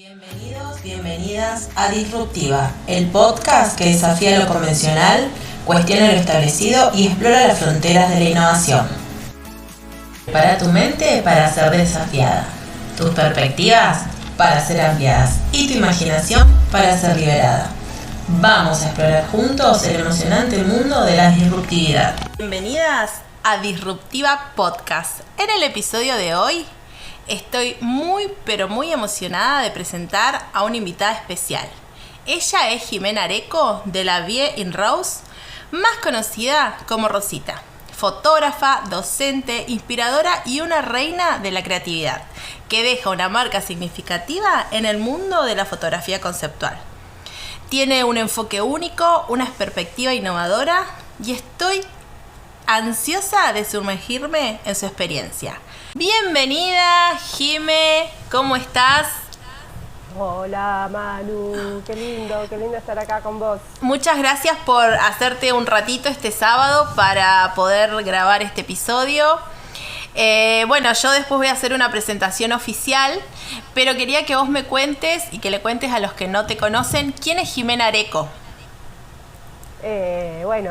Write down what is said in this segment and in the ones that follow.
Bienvenidos, bienvenidas a Disruptiva, el podcast que desafía lo convencional, cuestiona lo establecido y explora las fronteras de la innovación. Prepara tu mente para ser desafiada, tus perspectivas para ser ampliadas y tu imaginación para ser liberada. Vamos a explorar juntos el emocionante mundo de la disruptividad. Bienvenidas a Disruptiva Podcast. En el episodio de hoy estoy muy emocionada de presentar a una invitada especial. Ella es Jimena Areco de la Vie in Rose, más conocida como Rosita. Fotógrafa, docente, inspiradora y una reina de la creatividad, que deja una marca significativa en el mundo de la fotografía conceptual. Tiene un enfoque único, una perspectiva innovadora y estoy ansiosa de sumergirme en su experiencia. Bienvenida, Jime, ¿cómo estás? Hola, Manu, qué lindo estar acá con vos. Muchas gracias por hacerte un ratito este sábado para poder grabar este episodio. Yo después voy a hacer una presentación oficial, pero quería que vos me cuentes y que le cuentes a los que no te conocen, ¿quién es Jimena Areco?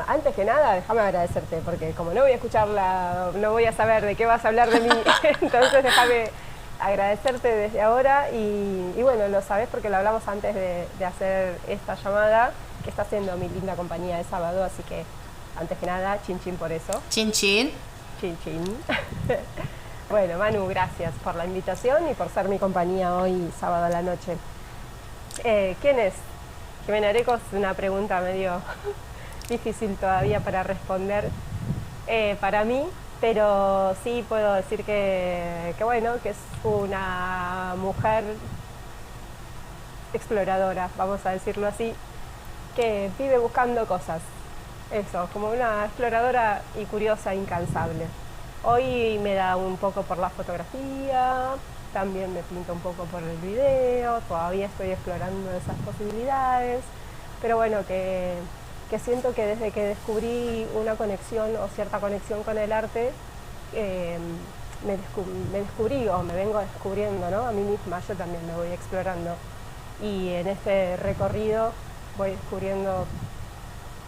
Antes que nada, déjame agradecerte, porque como no no voy a saber de qué vas a hablar de mí, entonces déjame agradecerte desde ahora y lo sabés porque lo hablamos antes de hacer esta llamada, que está siendo mi linda compañía de sábado, así que antes que nada, chin chin por eso. Chin chin. Chin chin. Bueno, Manu, gracias por la invitación y por ser mi compañía hoy sábado a la noche. ¿Quién es? Jimena Areco es una pregunta medio difícil todavía para responder para mí, pero sí puedo decir que es una mujer exploradora, vamos a decirlo así, que vive buscando cosas. Eso, como una exploradora y curiosa incansable. Hoy me da un poco por la fotografía, también me pinta un poco por el video, todavía estoy explorando esas posibilidades, pero que siento que desde que descubrí una conexión o cierta conexión con el arte, me descubrí o me vengo descubriendo, ¿no? A mí misma, yo también me voy explorando y en este recorrido voy descubriendo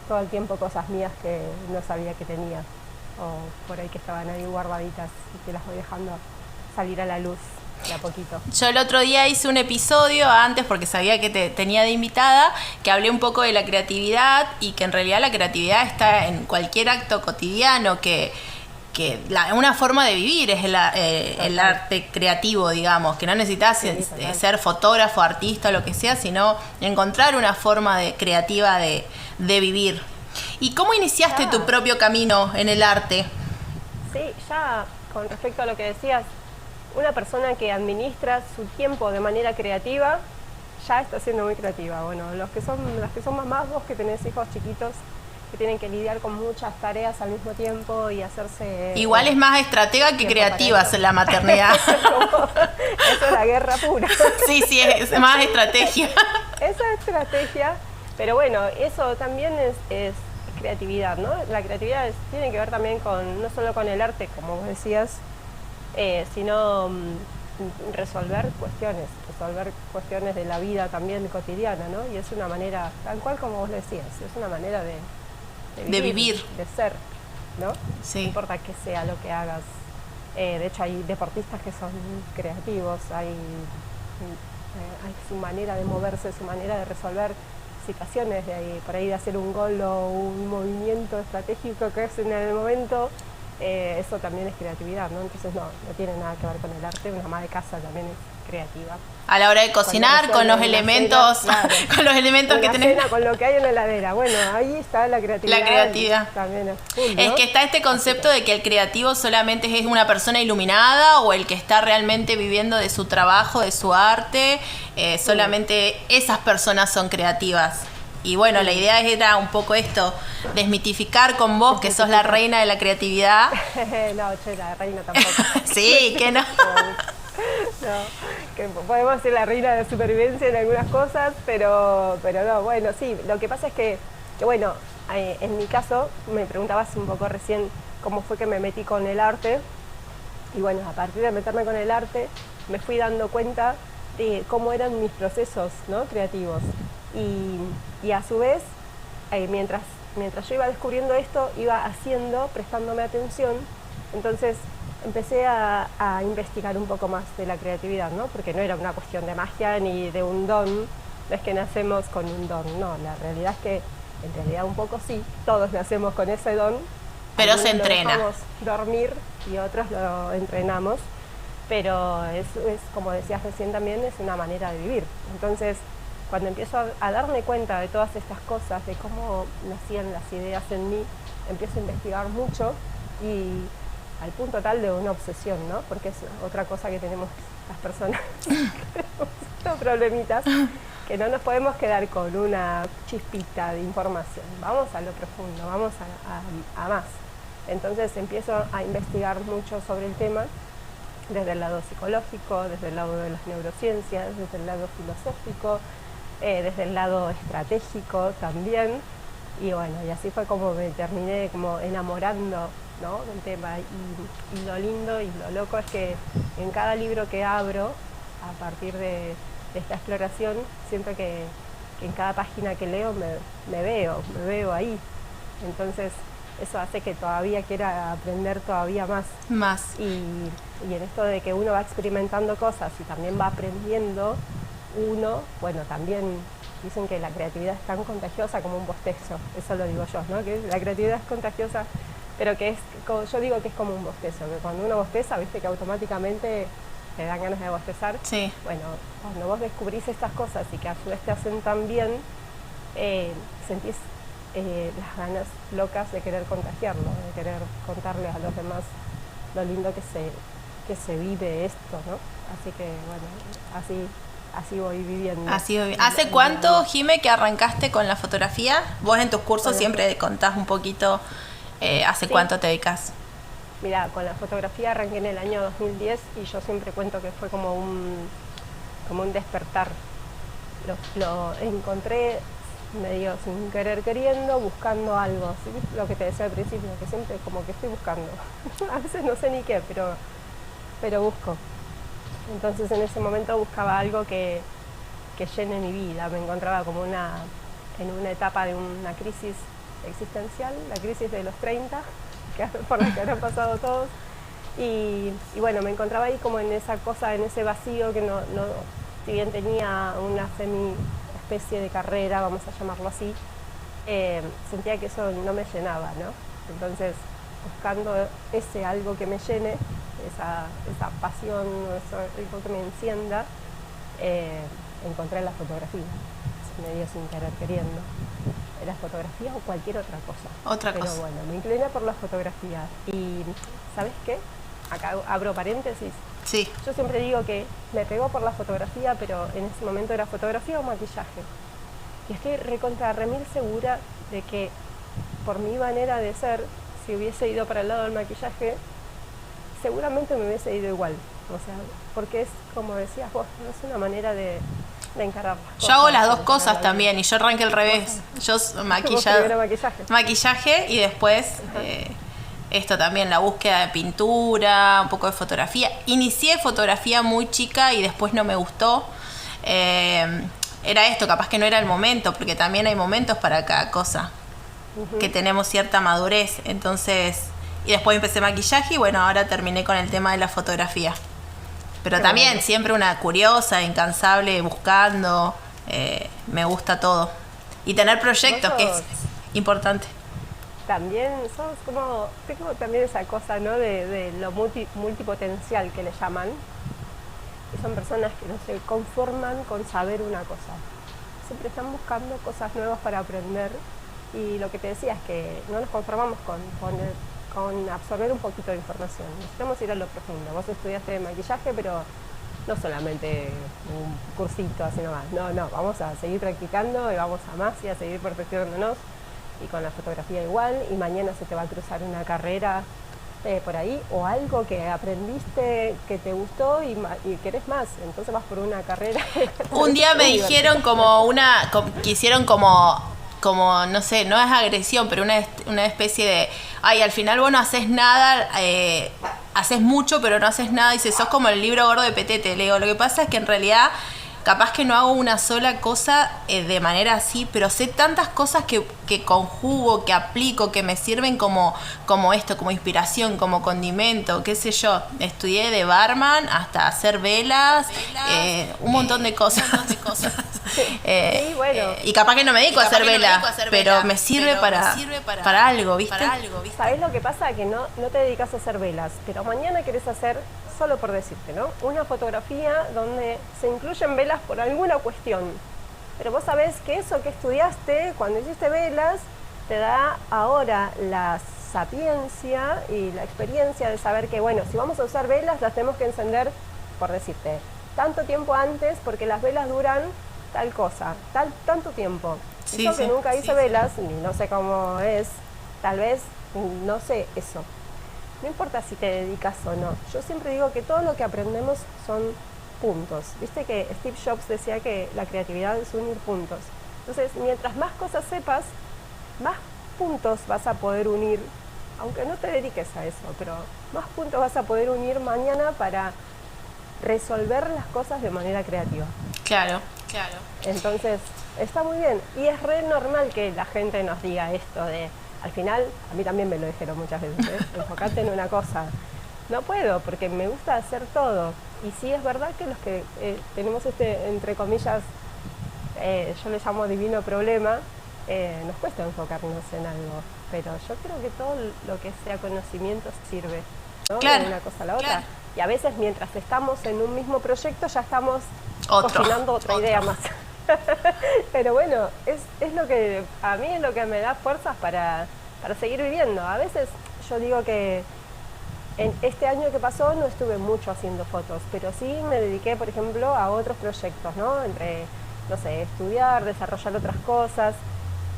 todo el tiempo cosas mías que no sabía que tenía o por ahí que estaban ahí guardaditas y que las voy dejando salir a la luz de a poquito. Yo el otro día hice un episodio antes porque sabía que te tenía de invitada, que hablé un poco de la creatividad y que en realidad la creatividad está en cualquier acto cotidiano, una forma de vivir es el arte creativo, digamos, que no necesitas ser fotógrafo, artista o lo que sea, sino encontrar una forma creativa de vivir. ¿Y cómo iniciaste tu propio camino en el arte? Sí, ya con respecto a lo que decías, una persona que administra su tiempo de manera creativa ya está siendo muy creativa. Bueno, las que son mamás, vos que tenés hijos chiquitos que tienen que lidiar con muchas tareas al mismo tiempo y hacerse... Igual es más estratega que creativa la maternidad. Eso es la guerra pura. Sí, es más estrategia. Esa estrategia, pero eso también es creatividad, ¿no? La creatividad tiene que ver también no solo con el arte, como vos decías, sino resolver cuestiones de la vida también cotidiana, ¿no? Y es una manera, tal cual como vos decías, es una manera de vivir, de ser, ¿no? Sí. No importa qué sea lo que hagas. De hecho, hay deportistas que son creativos, hay su manera de moverse, su manera de resolver situaciones, por ahí de hacer un gol o un movimiento estratégico que es en el momento. Eso también es creatividad, ¿no? Entonces no tiene nada que ver con el arte. Una ama de casa también es creativa. A la hora de cocinar, con los elementos, cena, claro, con los elementos que tenés. Con lo que hay en la heladera. Bueno, ahí está la creatividad. La creatividad. También es full, ¿no? Es que está este concepto de que el creativo solamente es una persona iluminada o el que está realmente viviendo de su trabajo, de su arte. Solamente esas personas son creativas. Y la idea era un poco esto, desmitificar con vos, que sos la reina de la creatividad. No, la reina tampoco. Sí, que no. No, que podemos ser la reina de supervivencia en algunas cosas, pero no, sí, lo que pasa es que en mi caso, me preguntabas un poco recién cómo fue que me metí con el arte, y a partir de meterme con el arte, me fui dando cuenta de cómo eran mis procesos, ¿no?, creativos. Y a su vez, mientras yo iba descubriendo esto, iba haciendo, prestándome atención. Entonces empecé a investigar un poco más de la creatividad, ¿no? Porque no era una cuestión de magia ni de un don, no es que nacemos con un don, no, la realidad es que en realidad un poco sí, todos nacemos con ese don. Pero algunos se entrena. Lo dejamos dormir y otros lo entrenamos, pero es como decías recién también, es una manera de vivir. Entonces, cuando empiezo a darme cuenta de todas estas cosas, de cómo nacían las ideas en mí, empiezo a investigar mucho y al punto tal de una obsesión, ¿no? Porque es otra cosa que tenemos las personas, estos problemitas, que no nos podemos quedar con una chispita de información, vamos a lo profundo, vamos a más. Entonces empiezo a investigar mucho sobre el tema, desde el lado psicológico, desde el lado de las neurociencias, desde el lado filosófico, desde el lado estratégico también, y bueno, y así fue como me terminé como enamorando, ¿no?, del tema. Y lo lindo y lo loco es que en cada libro que abro, a partir de esta exploración, siento que en cada página que leo me veo ahí. Entonces eso hace que todavía quiera aprender todavía más. Y en esto de que uno va experimentando cosas y también va aprendiendo, bueno, también dicen que la creatividad es tan contagiosa como un bostezo, eso lo digo yo, ¿no?, que la creatividad es contagiosa, pero que yo digo que es como un bostezo, que cuando uno bosteza, viste que automáticamente te dan ganas de bostezar. Sí. Bueno, cuando vos descubrís estas cosas y que a su vez te hacen tan bien, sentís las ganas locas de querer contagiarlo, de querer contarles a los demás lo lindo que se vive esto, ¿no? Así que bueno, así voy viviendo. ¿Hace cuánto, Jime, que arrancaste con la fotografía? Vos en tus cursos siempre contás un poquito hace cuánto te dedicas. Mira, con la fotografía arranqué en el año 2010 y yo siempre cuento que fue como un despertar. Lo encontré medio sin querer queriendo, buscando algo, ¿sí? Lo que te decía al principio, que siempre como que estoy buscando. A veces no sé ni qué, pero busco. Entonces en ese momento buscaba algo que llene mi vida. Me encontraba como en una etapa de una crisis existencial, la crisis de los 30, por la que han pasado todos. Y bueno, me encontraba ahí como en esa cosa, en ese vacío que no si bien tenía una especie de carrera, vamos a llamarlo así, sentía que eso no me llenaba, ¿no? Entonces, buscando ese algo que me llene, esa pasión, algo que me encienda, encontré la fotografía, medio sin querer queriendo. ¿Era fotografía o cualquier otra cosa? Pero bueno, me incliné por la fotografía. Y ¿sabes qué? Acá abro paréntesis. Sí. Yo siempre digo que me pegó por la fotografía, pero en ese momento era fotografía o maquillaje. Y estoy remil segura de que por mi manera de ser, si hubiese ido para el lado del maquillaje, seguramente me hubiese ido igual. O sea, porque es, como decías vos, no es una manera de encarar las cosas. Yo hago las dos cosas también, y yo arranqué al revés. Yo maquillaje y después esto también, la búsqueda de pintura, un poco de fotografía. Inicié fotografía muy chica y después no me gustó. Era esto, capaz que no era el momento, porque también hay momentos para cada cosa, que tenemos cierta madurez. Entonces, y después empecé maquillaje y bueno, ahora terminé con el tema de la fotografía. Pero también siempre una curiosa, incansable, buscando, me gusta todo. Y tener proyectos, que es importante. También tengo también esa cosa, ¿no?, de lo multipotencial que le llaman. Que son personas que no se conforman con saber una cosa. Siempre están buscando cosas nuevas para aprender. Y lo que te decía es que no nos conformamos con absorber un poquito de información. Necesitamos ir a lo profundo. Vos estudiaste maquillaje, pero no solamente un cursito así nomás. No, vamos a seguir practicando y vamos a más y a seguir perfeccionándonos. Y con la fotografía igual, y mañana se te va a cruzar una carrera por ahí, o algo que aprendiste que te gustó y querés más, entonces vas por una carrera. Un día me dijeron quisieron como, no sé, no es agresión, pero una especie de, al final vos no haces nada haces mucho pero no haces nada, y dices, sos como el libro gordo de Petete. Le digo, lo que pasa es que en realidad capaz que no hago una sola cosa de manera así, pero sé tantas cosas que conjugo, que aplico, que me sirven como esto, como inspiración, como condimento, qué sé yo. Estudié de barman hasta hacer velas, un montón de cosas. Sí, bueno. Y capaz que no me dedico a hacer velas, pero me sirve para algo, ¿viste? ¿Sabés lo que pasa? Que no te dedicas a hacer velas, pero mañana querés hacer, solo por decirte, ¿no?, una fotografía donde se incluyen velas por alguna cuestión. Pero vos sabés que eso que estudiaste cuando hiciste velas te da ahora la sapiencia y la experiencia de saber que, bueno, si vamos a usar velas las tenemos que encender, por decirte, tanto tiempo antes, porque las velas duran tal cosa, tanto tiempo. Sí, yo que sí, nunca hice velas, y no sé cómo es, tal vez no sé eso. No importa si te dedicas o no. Yo siempre digo que todo lo que aprendemos son puntos. Viste que Steve Jobs decía que la creatividad es unir puntos. Entonces, mientras más cosas sepas, más puntos vas a poder unir, aunque no te dediques a eso, pero más puntos vas a poder unir mañana para resolver las cosas de manera creativa. Claro. Entonces, está muy bien. Y es re normal que la gente nos diga esto de... Al final, a mí también me lo dijeron muchas veces, enfocate en una cosa. No puedo, porque me gusta hacer todo. Y sí es verdad que los que tenemos entre comillas, yo le llamo divino problema, nos cuesta enfocarnos en algo. Pero yo creo que todo lo que sea conocimiento sirve, ¿no? Claro, de una cosa a la otra. Y a veces mientras estamos en un mismo proyecto ya estamos cocinando otra idea más. Pero bueno, es lo que a mí es lo que me da fuerzas para seguir viviendo. A veces yo digo que en este año que pasó no estuve mucho haciendo fotos, pero sí me dediqué, por ejemplo, a otros proyectos, ¿no? Entre, no sé, estudiar, desarrollar otras cosas.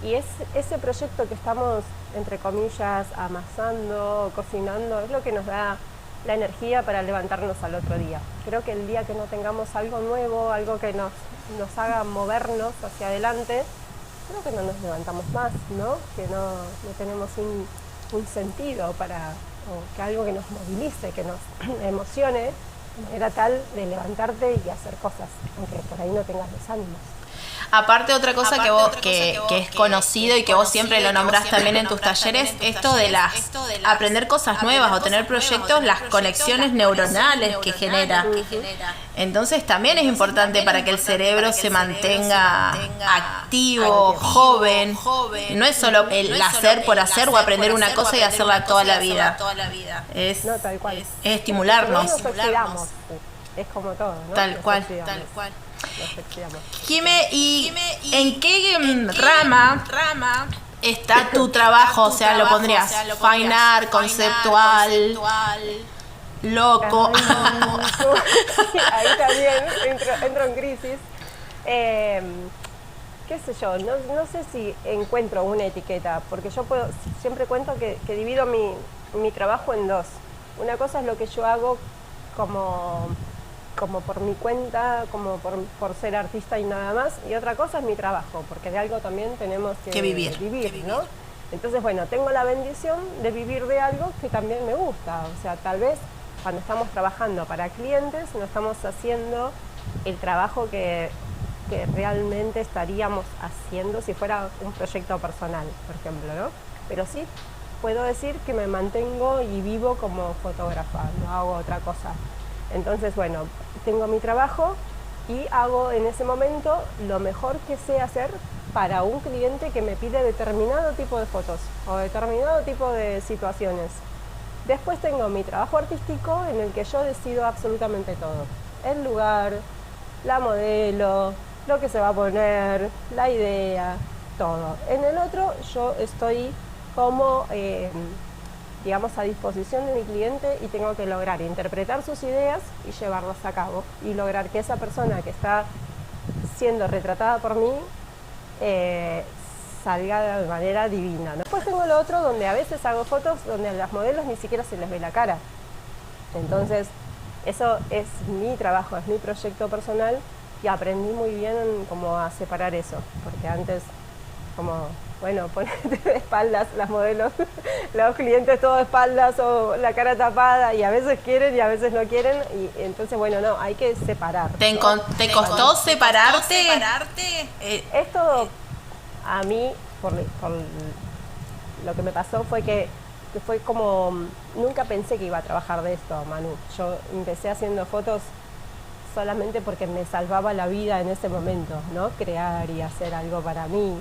Y ese proyecto que estamos, entre comillas, amasando, cocinando, es lo que nos da la energía para levantarnos al otro día. Creo que el día que no tengamos algo nuevo, algo que nos haga movernos hacia adelante, creo que no nos levantamos más, ¿no? Que no tenemos un sentido o que algo que nos movilice, que nos emocione, era tal de levantarte y hacer cosas, aunque por ahí no tengas los ánimos. Aparte, otra cosa que es conocido y que vos siempre lo nombrás también en tus talleres, esto de aprender cosas nuevas o tener proyectos, las conexiones neuronales que genera. Entonces también es importante para que el cerebro se mantenga activo, joven. No es solo el hacer por hacer o aprender una cosa y hacerla toda la vida. Es estimularnos. Es como todo, ¿no? Tal cual. Jime, ¿y en qué rama está tu trabajo? O sea, lo pondrías fine art, conceptual, loco. Ahí también entro en crisis. Qué sé yo, no sé si encuentro una etiqueta, porque yo siempre cuento que divido mi trabajo en dos. Una cosa es lo que yo hago como por mi cuenta, como por ser artista y nada más, y otra cosa es mi trabajo, porque de algo también tenemos que vivir, ¿no? Entonces, bueno, tengo la bendición de vivir de algo que también me gusta, o sea, tal vez cuando estamos trabajando para clientes no estamos haciendo el trabajo que realmente estaríamos haciendo si fuera un proyecto personal, por ejemplo, ¿no? Pero sí puedo decir que me mantengo y vivo como fotógrafa, no hago otra cosa. Entonces, bueno, tengo mi trabajo y hago en ese momento lo mejor que sé hacer para un cliente que me pide determinado tipo de fotos o determinado tipo de situaciones. Después tengo mi trabajo artístico en el que yo decido absolutamente todo. El lugar, la modelo, lo que se va a poner, la idea, todo. En el otro yo estoy como... digamos, a disposición de mi cliente y tengo que lograr interpretar sus ideas y llevarlas a cabo y lograr que esa persona que está siendo retratada por mí salga de manera divina, ¿no? Después tengo lo otro donde a veces hago fotos donde a las modelos ni siquiera se les ve la cara. Entonces, eso es mi trabajo, es mi proyecto personal y aprendí muy bien como a separar eso, porque antes como bueno, ponete de espaldas las modelos, los clientes todos de espaldas o la cara tapada, y a veces quieren y a veces no quieren, y entonces, bueno, no, hay que separar. ¿Te costó separarte? Esto, a mí, por lo que me pasó fue que fue como, nunca pensé que iba a trabajar de esto, Manu. Yo empecé haciendo fotos solamente porque me salvaba la vida en ese momento, ¿no? Crear y hacer algo para mí.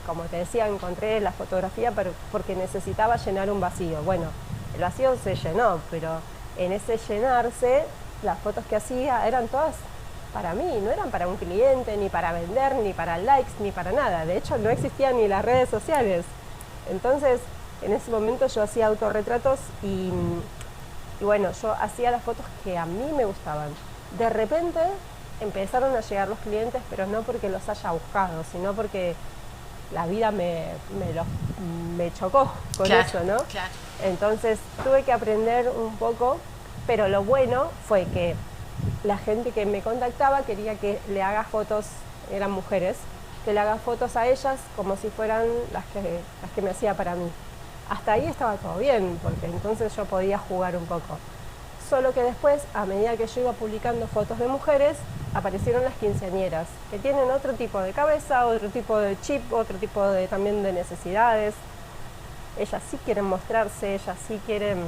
Como te decía, encontré la fotografía porque necesitaba llenar un vacío. Bueno, el vacío se llenó, pero en ese llenarse, las fotos que hacía eran todas para mí, no eran para un cliente, ni para vender, ni para likes, ni para nada. De hecho, no existían ni las redes sociales. Entonces, en ese momento yo hacía autorretratos y bueno, yo hacía las fotos que a mí me gustaban. De repente empezaron a llegar los clientes, pero no porque los haya buscado, sino porque la vida me chocó con eso, ¿no? Claro. Entonces tuve que aprender un poco, pero lo bueno fue que la gente que me contactaba quería que le haga fotos, eran mujeres, que le haga fotos a ellas como si fueran las que me hacía para mí. Hasta ahí estaba todo bien, porque entonces yo podía jugar un poco. Solo que después, a medida que yo iba publicando fotos de mujeres, aparecieron las quinceañeras, que tienen otro tipo de cabeza, otro tipo de chip, otro tipo también de necesidades. Ellas sí quieren mostrarse, ellas sí quieren,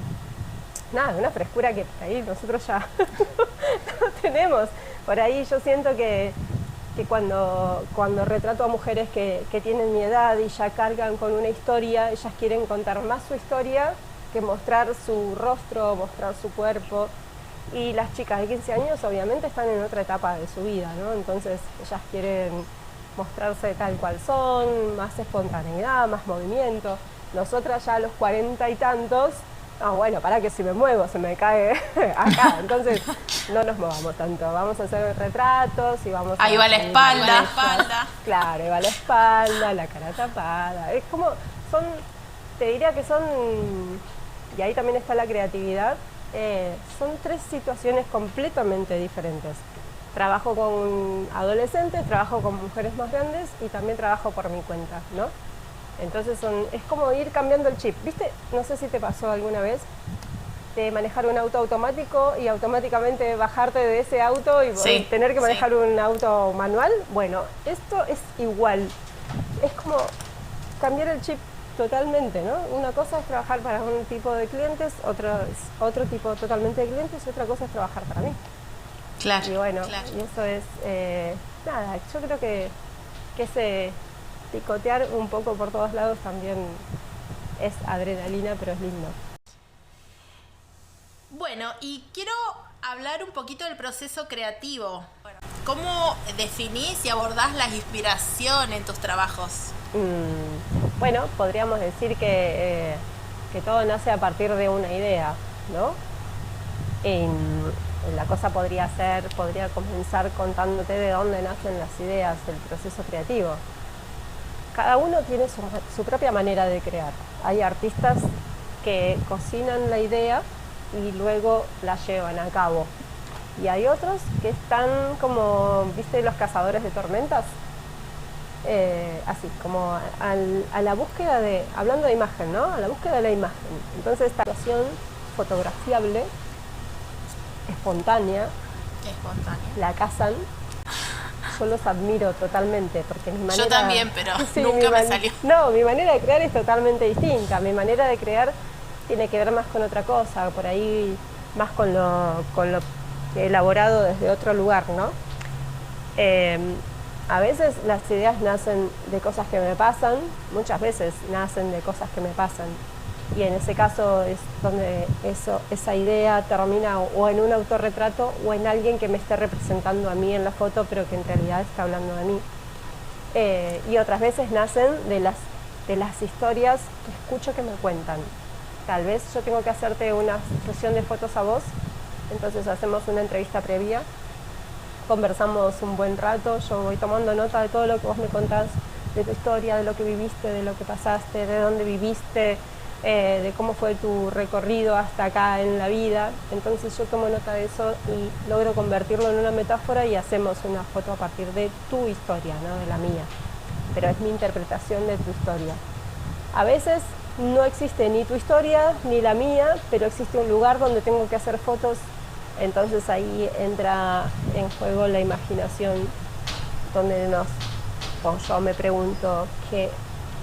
nada, una frescura que por ahí nosotros ya no tenemos. Por ahí yo siento que cuando retrato a mujeres que tienen mi edad y ya cargan con una historia, ellas quieren contar más su historia que mostrar su rostro, mostrar su cuerpo. Y las chicas de 15 años obviamente están en otra etapa de su vida, ¿no? Entonces ellas quieren mostrarse tal cual son, más espontaneidad, más movimiento. Nosotras ya a los 40 y tantos, bueno, para que si me muevo se me cae acá, entonces no nos movamos tanto, vamos a hacer retratos y vamos ahí va la espalda. Claro, ahí va la espalda, la cara tapada, es como, te diría que son, y ahí también está la creatividad, son tres situaciones completamente diferentes. Trabajo con adolescentes, trabajo con mujeres más grandes y también trabajo por mi cuenta, ¿no? Entonces es como ir cambiando el chip, ¿viste? No sé si te pasó alguna vez de manejar un auto automático y automáticamente bajarte de ese auto y tener que manejar un auto manual. Bueno, esto es igual, es como cambiar el chip totalmente, ¿no? Una cosa es trabajar para un tipo de clientes, otro tipo totalmente de clientes, y otra cosa es trabajar para mí. Claro. Y bueno, y eso es, nada, yo creo que ese picotear un poco por todos lados también es adrenalina, pero es lindo. Bueno, y quiero hablar un poquito del proceso creativo. ¿Cómo definís y abordás la inspiración en tus trabajos? Bueno, podríamos decir que todo nace a partir de una idea, ¿no? La cosa podría comenzar contándote de dónde nacen las ideas, el proceso creativo. Cada uno tiene su propia manera de crear. Hay artistas que cocinan la idea y luego la llevan a cabo. Y hay otros que están como, ¿viste los cazadores de tormentas? Así, como a la búsqueda hablando de imagen, ¿no? A la búsqueda de la imagen. Entonces esta situación fotografiable, espontánea, la cazan. Yo los admiro totalmente, porque mi manera... Yo también, pero nunca me salió. No, mi manera de crear es totalmente distinta. Mi manera de crear tiene que ver más con otra cosa, por ahí más con lo elaborado desde otro lugar, ¿no? A veces las ideas nacen de cosas que me pasan, muchas veces nacen de cosas que me pasan. Y en ese caso es donde esa idea termina o en un autorretrato o en alguien que me esté representando a mí en la foto, pero que en realidad está hablando de mí. Y otras veces nacen de las historias que escucho que me cuentan. Tal vez yo tengo que hacerte una sesión de fotos a vos, entonces hacemos una entrevista previa, conversamos un buen rato, yo voy tomando nota de todo lo que vos me contás, de tu historia, de lo que viviste, de lo que pasaste, de dónde viviste, de cómo fue tu recorrido hasta acá en la vida. Entonces yo tomo nota de eso y logro convertirlo en una metáfora y hacemos una foto a partir de tu historia, ¿no? De la mía. pero es mi interpretación de tu historia. A veces no existe ni tu historia ni la mía, pero existe un lugar donde tengo que hacer fotos, entonces ahí entra en juego la imaginación, donde yo me pregunto qué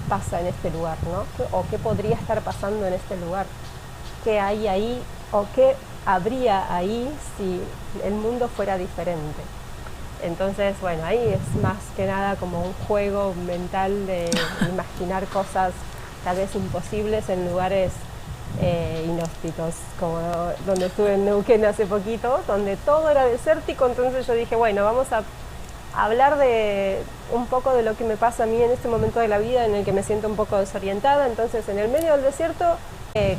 pasa en este lugar, ¿no? O qué podría estar pasando en este lugar, qué hay ahí o qué habría ahí si el mundo fuera diferente. Entonces, bueno, ahí es más que nada como un juego mental de imaginar cosas tal vez imposibles en lugares inhóspitos, como donde estuve en Neuquén hace poquito, donde todo era desértico. Entonces yo dije, bueno, vamos a hablar de un poco de lo que me pasa a mí en este momento de la vida en el que me siento un poco desorientada. Entonces, en el medio del desierto,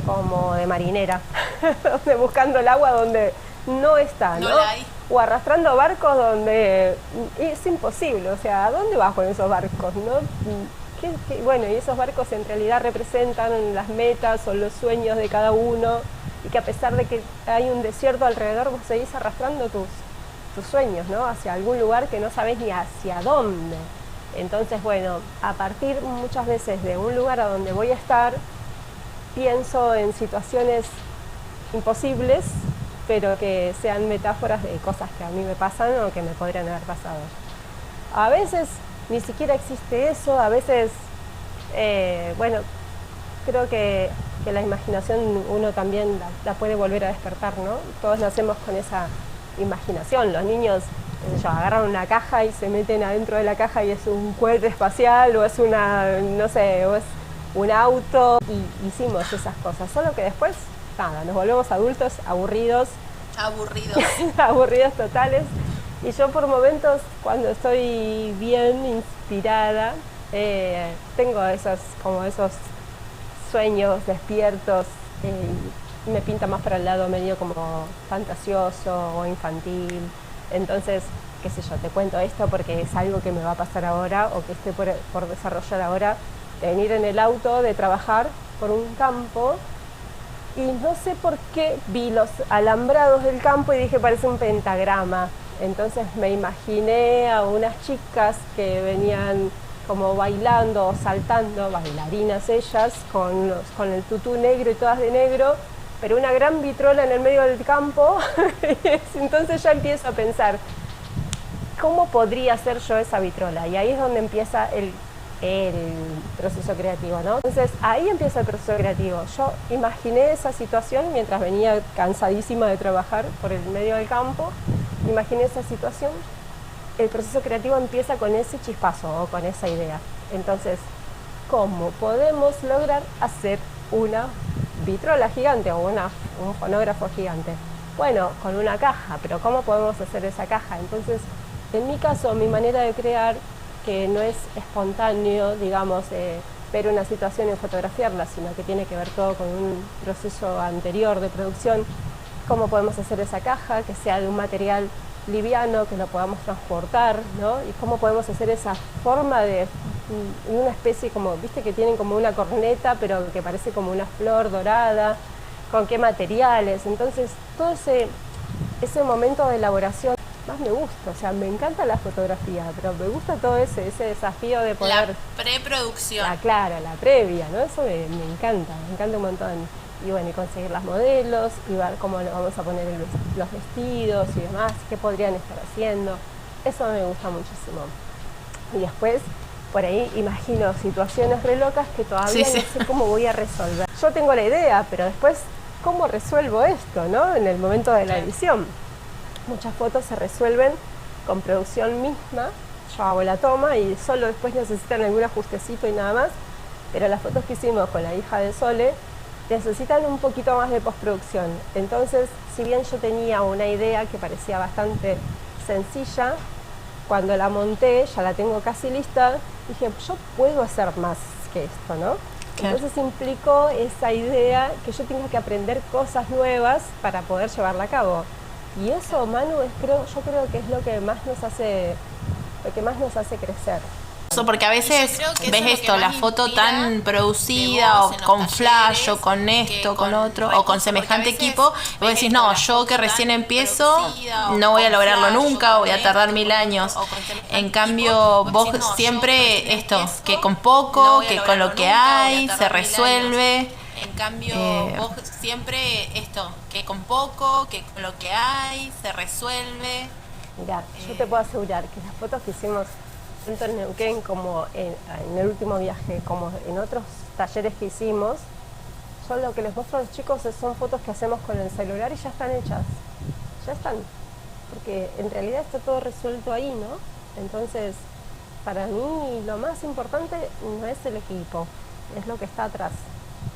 como de marinera, buscando el agua donde no está, ¿no? O arrastrando barcos donde es imposible, o sea, ¿a dónde vas con esos barcos, no? Bueno, y esos barcos en realidad representan las metas o los sueños de cada uno, y que a pesar de que hay un desierto alrededor, vos seguís arrastrando tus sueños, ¿no? Hacia algún lugar que no sabés ni hacia dónde. Entonces, bueno, a partir muchas veces de un lugar a donde voy a estar, pienso en situaciones imposibles, pero que sean metáforas de cosas que a mí me pasan o que me podrían haber pasado. A veces ni siquiera existe eso, a veces, bueno, creo que la imaginación uno también la puede volver a despertar, ¿no? Todos nacemos con esa imaginación. Los niños agarran una caja y se meten adentro de la caja y es un cohete espacial o es no sé, o es un auto, y hicimos esas cosas, solo que después, nada, nos volvemos adultos aburridos totales. Y yo por momentos, cuando estoy bien inspirada, tengo esos sueños despiertos, y me pinta más para el lado medio como fantasioso o infantil. Entonces, qué sé yo, te cuento esto porque es algo que me va a pasar ahora o que estoy por desarrollar ahora, de venir en el auto, de trabajar por un campo, y no sé por qué vi los alambrados del campo y dije, parece un pentagrama. Entonces me imaginé a unas chicas que venían como bailando o saltando, bailarinas ellas, con el tutú negro y todas de negro, pero una gran vitrola en el medio del campo. Entonces ya empiezo a pensar, ¿cómo podría ser yo esa vitrola? Y ahí es donde empieza el proceso creativo, ¿no? Entonces ahí empieza el proceso creativo. Yo imaginé esa situación mientras venía cansadísima de trabajar por el medio del campo, imaginé esa situación. El proceso creativo empieza con ese chispazo o con esa idea. Entonces, ¿cómo podemos lograr hacer una vitrola gigante o un fonógrafo gigante? Bueno, con una caja, pero ¿cómo podemos hacer esa caja? Entonces, en mi caso, mi manera de crear, que no es espontáneo, digamos, ver una situación y fotografiarla, sino que tiene que ver todo con un proceso anterior de producción. ¿Cómo podemos hacer esa caja que sea de un material liviano, que lo podamos transportar, ¿no? Y cómo podemos hacer esa forma de una especie como, viste que tienen como una corneta, pero que parece como una flor dorada, con qué materiales. Entonces, todo ese momento de elaboración más me gusta, o sea, me encanta la fotografía, pero me gusta todo ese desafío de poder... La preproducción. La previa, ¿no? Eso me encanta un montón. Y bueno, y conseguir las modelos, y ver cómo le vamos a poner los vestidos y demás, qué podrían estar haciendo. Eso me gusta muchísimo. Y después, por ahí imagino situaciones re locas que todavía no sé cómo voy a resolver. Yo tengo la idea, pero después, ¿cómo resuelvo esto, no? En el momento de la edición. Muchas fotos se resuelven con producción misma. Yo hago la toma y solo después necesitan algún ajustecito y nada más. Pero las fotos que hicimos con la hija de Sole necesitan un poquito más de postproducción. Entonces, si bien yo tenía una idea que parecía bastante sencilla, cuando la monté, ya la tengo casi lista, dije, yo puedo hacer más que esto, ¿no? Claro. Entonces implicó esa idea que yo tenga que aprender cosas nuevas para poder llevarla a cabo. Y eso, Manu, yo creo que es lo que más nos hace crecer. porque a veces ves esto, la foto tan producida o con flash o con esto, con otro o con semejante equipo, y vos decís, no, yo que recién empiezo no voy a lograrlo nunca, voy a tardar 1000 años. En cambio, vos siempre esto, que con poco, que con lo que hay, se resuelve. En cambio, vos siempre esto, que con poco, que con lo que hay, se resuelve. Mirá, yo te puedo asegurar que las fotos que hicimos tanto en Neuquén como en el último viaje, como en otros talleres que hicimos, yo lo que les muestro a los chicos son fotos que hacemos con el celular y ya están hechas. Ya están. Porque en realidad está todo resuelto ahí, ¿no? Entonces, para mí lo más importante no es el equipo, es lo que está atrás.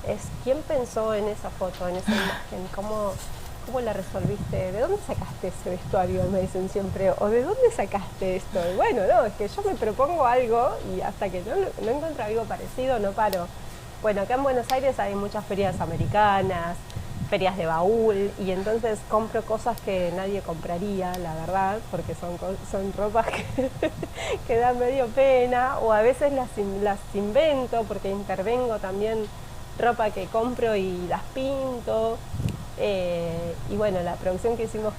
Es quién pensó en esa foto, en esa imagen, cómo la resolviste, de dónde sacaste ese vestuario, me dicen siempre, o de dónde sacaste esto. Y bueno, no, es que yo me propongo algo y hasta que no encuentro algo parecido no paro. Bueno, acá en Buenos Aires hay muchas ferias americanas, ferias de baúl, y entonces compro cosas que nadie compraría, la verdad, porque son ropas que dan medio pena, o a veces las invento porque intervengo también ropa que compro y las pinto. Y bueno, la producción que hicimos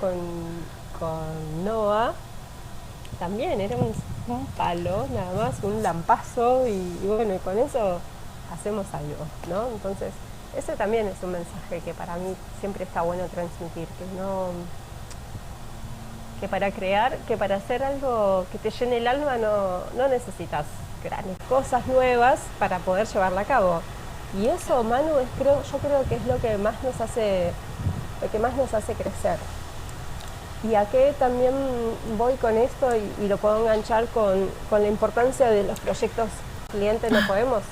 con Noah también era un palo, nada más, un lampazo, y bueno, y con eso hacemos algo, ¿no? Entonces, ese también es un mensaje que para mí siempre está bueno transmitir, que para crear, que para hacer algo que te llene el alma no necesitas grandes cosas nuevas para poder llevarla a cabo. Y eso, Manu, yo creo que es lo que más nos hace crecer. Y a qué también voy con esto y lo puedo enganchar con la importancia de los proyectos clientes. No podemos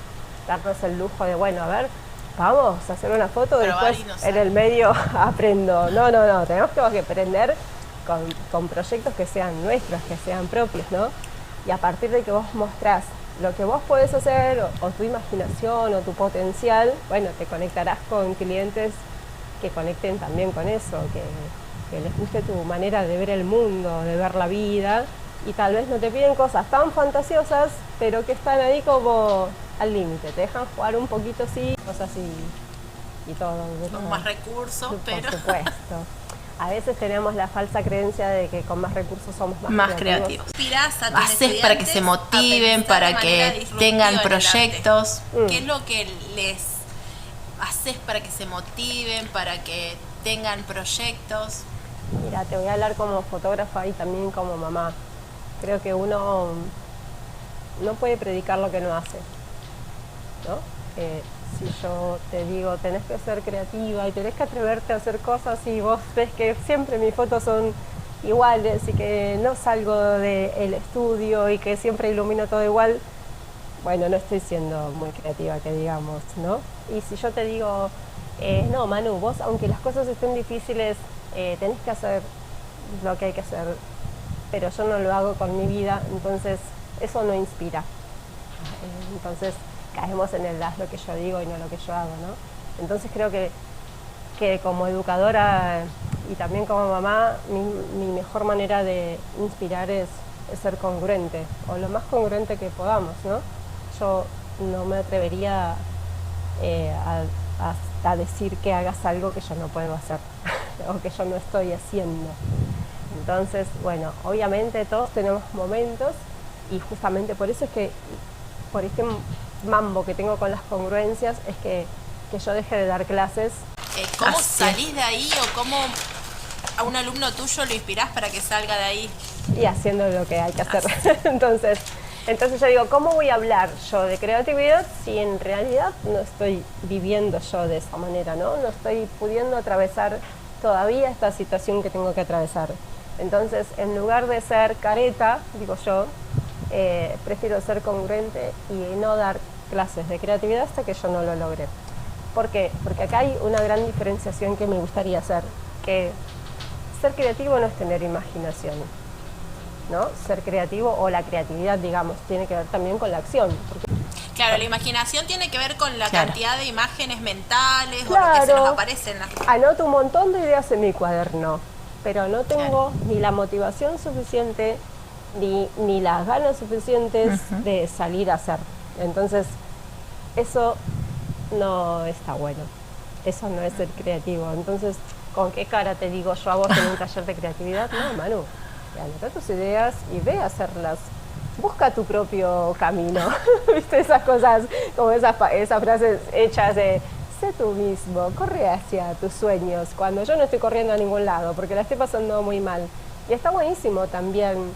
darnos el lujo de, bueno, a ver, vamos a hacer una foto, después en el medio aprendo. No, tenemos que aprender con proyectos que sean nuestros, que sean propios, ¿no? Y a partir de que vos mostrás lo que vos podés hacer, o tu imaginación, o tu potencial, bueno, te conectarás con clientes que conecten también con eso, que les guste tu manera de ver el mundo, de ver la vida, y tal vez no te piden cosas tan fantasiosas, pero que están ahí como al límite, te dejan jugar un poquito así, cosas y todo. Con más recursos, pero... Por supuesto. A veces tenemos la falsa creencia de que con más recursos somos más creativos. Haces para que se motiven, para que tengan proyectos. ¿Qué es lo que les haces para que se motiven, para que tengan proyectos? Mira, te voy a hablar como fotógrafa y también como mamá. Creo que uno no puede predicar lo que no hace, ¿no? Si yo te digo, tenés que ser creativa y tenés que atreverte a hacer cosas, y vos ves que siempre mis fotos son iguales y que no salgo del estudio y que siempre ilumino todo igual, bueno, no estoy siendo muy creativa, que digamos, ¿no? Y si yo te digo, no, Manu, vos, aunque las cosas estén difíciles, tenés que hacer lo que hay que hacer, pero yo no lo hago con mi vida, entonces eso no inspira. Entonces caemos en el haz lo que yo digo y no lo que yo hago, ¿no? Entonces creo que como educadora y también como mamá, mi mejor manera de inspirar es ser congruente, o lo más congruente que podamos, ¿no? Yo no me atrevería a decir que hagas algo que yo no puedo hacer o que yo no estoy haciendo. Entonces, bueno, obviamente todos tenemos momentos, y justamente por eso es que, por este mambo que tengo con las congruencias, es que yo deje de dar clases. ¿Cómo salís de ahí, o cómo a un alumno tuyo lo inspirás para que salga de ahí? Y haciendo lo que hay que hacer. Entonces yo digo, ¿cómo voy a hablar yo de creatividad si en realidad no estoy viviendo yo de esa manera, ¿no? No estoy pudiendo atravesar todavía esta situación que tengo que atravesar. Entonces, en lugar de ser careta, digo yo, prefiero ser congruente y no dar clases de creatividad hasta que yo no lo logre. ¿Por qué? Porque acá hay una gran diferenciación que me gustaría hacer, que ser creativo no es tener imaginación, ¿no? Ser creativo, o la creatividad, digamos, tiene que ver también con la acción. Claro, la imaginación tiene que ver con la cantidad de imágenes mentales, o lo que se nos aparece en la... Anoto un montón de ideas en mi cuaderno, pero no tengo ni la motivación suficiente, ni las ganas suficientes de salir a hacer. Entonces, eso no está bueno. Eso no es ser creativo. Entonces, ¿con qué cara te digo yo a vos en un taller de creatividad? No, Manu, anota tus ideas y ve a hacerlas. Busca tu propio camino. ¿Viste esas cosas, como esas frases hechas de sé tú mismo, corre hacia tus sueños, cuando yo no estoy corriendo a ningún lado, porque la estoy pasando muy mal? Y está buenísimo también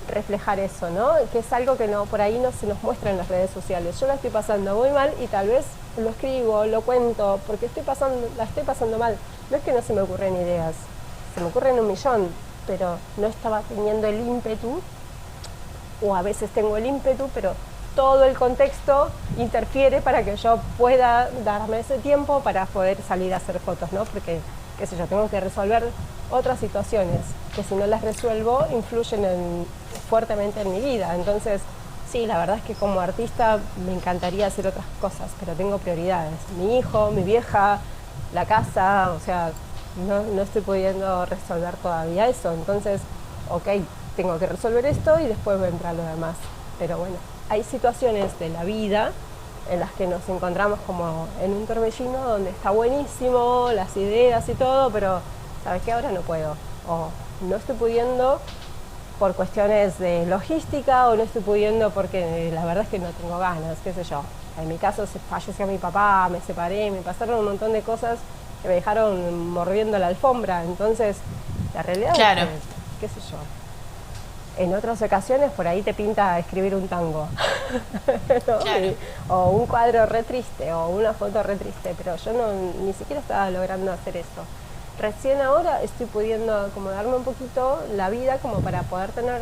reflejar eso, ¿no? Que es algo que no por ahí no se nos muestra en las redes sociales. Yo la estoy pasando muy mal y tal vez lo escribo, lo cuento, porque la estoy pasando mal. No es que no se me ocurren ideas, se me ocurren un millón, pero no estaba teniendo el ímpetu, o a veces tengo el ímpetu, pero todo el contexto interfiere para que yo pueda darme ese tiempo para poder salir a hacer fotos, ¿no? Porque, qué sé yo, tengo que resolver otras situaciones que si no las resuelvo influyen fuertemente en mi vida. Entonces, sí, la verdad es que como artista me encantaría hacer otras cosas, pero tengo prioridades. Mi hijo, mi vieja, la casa, o sea, no estoy pudiendo resolver todavía eso. Entonces, ok, tengo que resolver esto y después vendrá lo demás. Pero bueno, hay situaciones de la vida en las que nos encontramos como en un torbellino donde está buenísimo, las ideas y todo, pero ¿sabes qué? Ahora no puedo. O no estoy pudiendo por cuestiones de logística, o no estoy pudiendo porque la verdad es que no tengo ganas, qué sé yo. En mi caso se falleció mi papá, me separé, me pasaron un montón de cosas que me dejaron mordiendo la alfombra. Entonces, la realidad claro. es que, qué sé yo, en otras ocasiones por ahí te pinta escribir un tango, ¿no? Claro. O un cuadro re triste, o una foto re triste, pero yo ni siquiera estaba logrando hacer eso. Recién ahora estoy pudiendo acomodarme un poquito la vida como para poder tener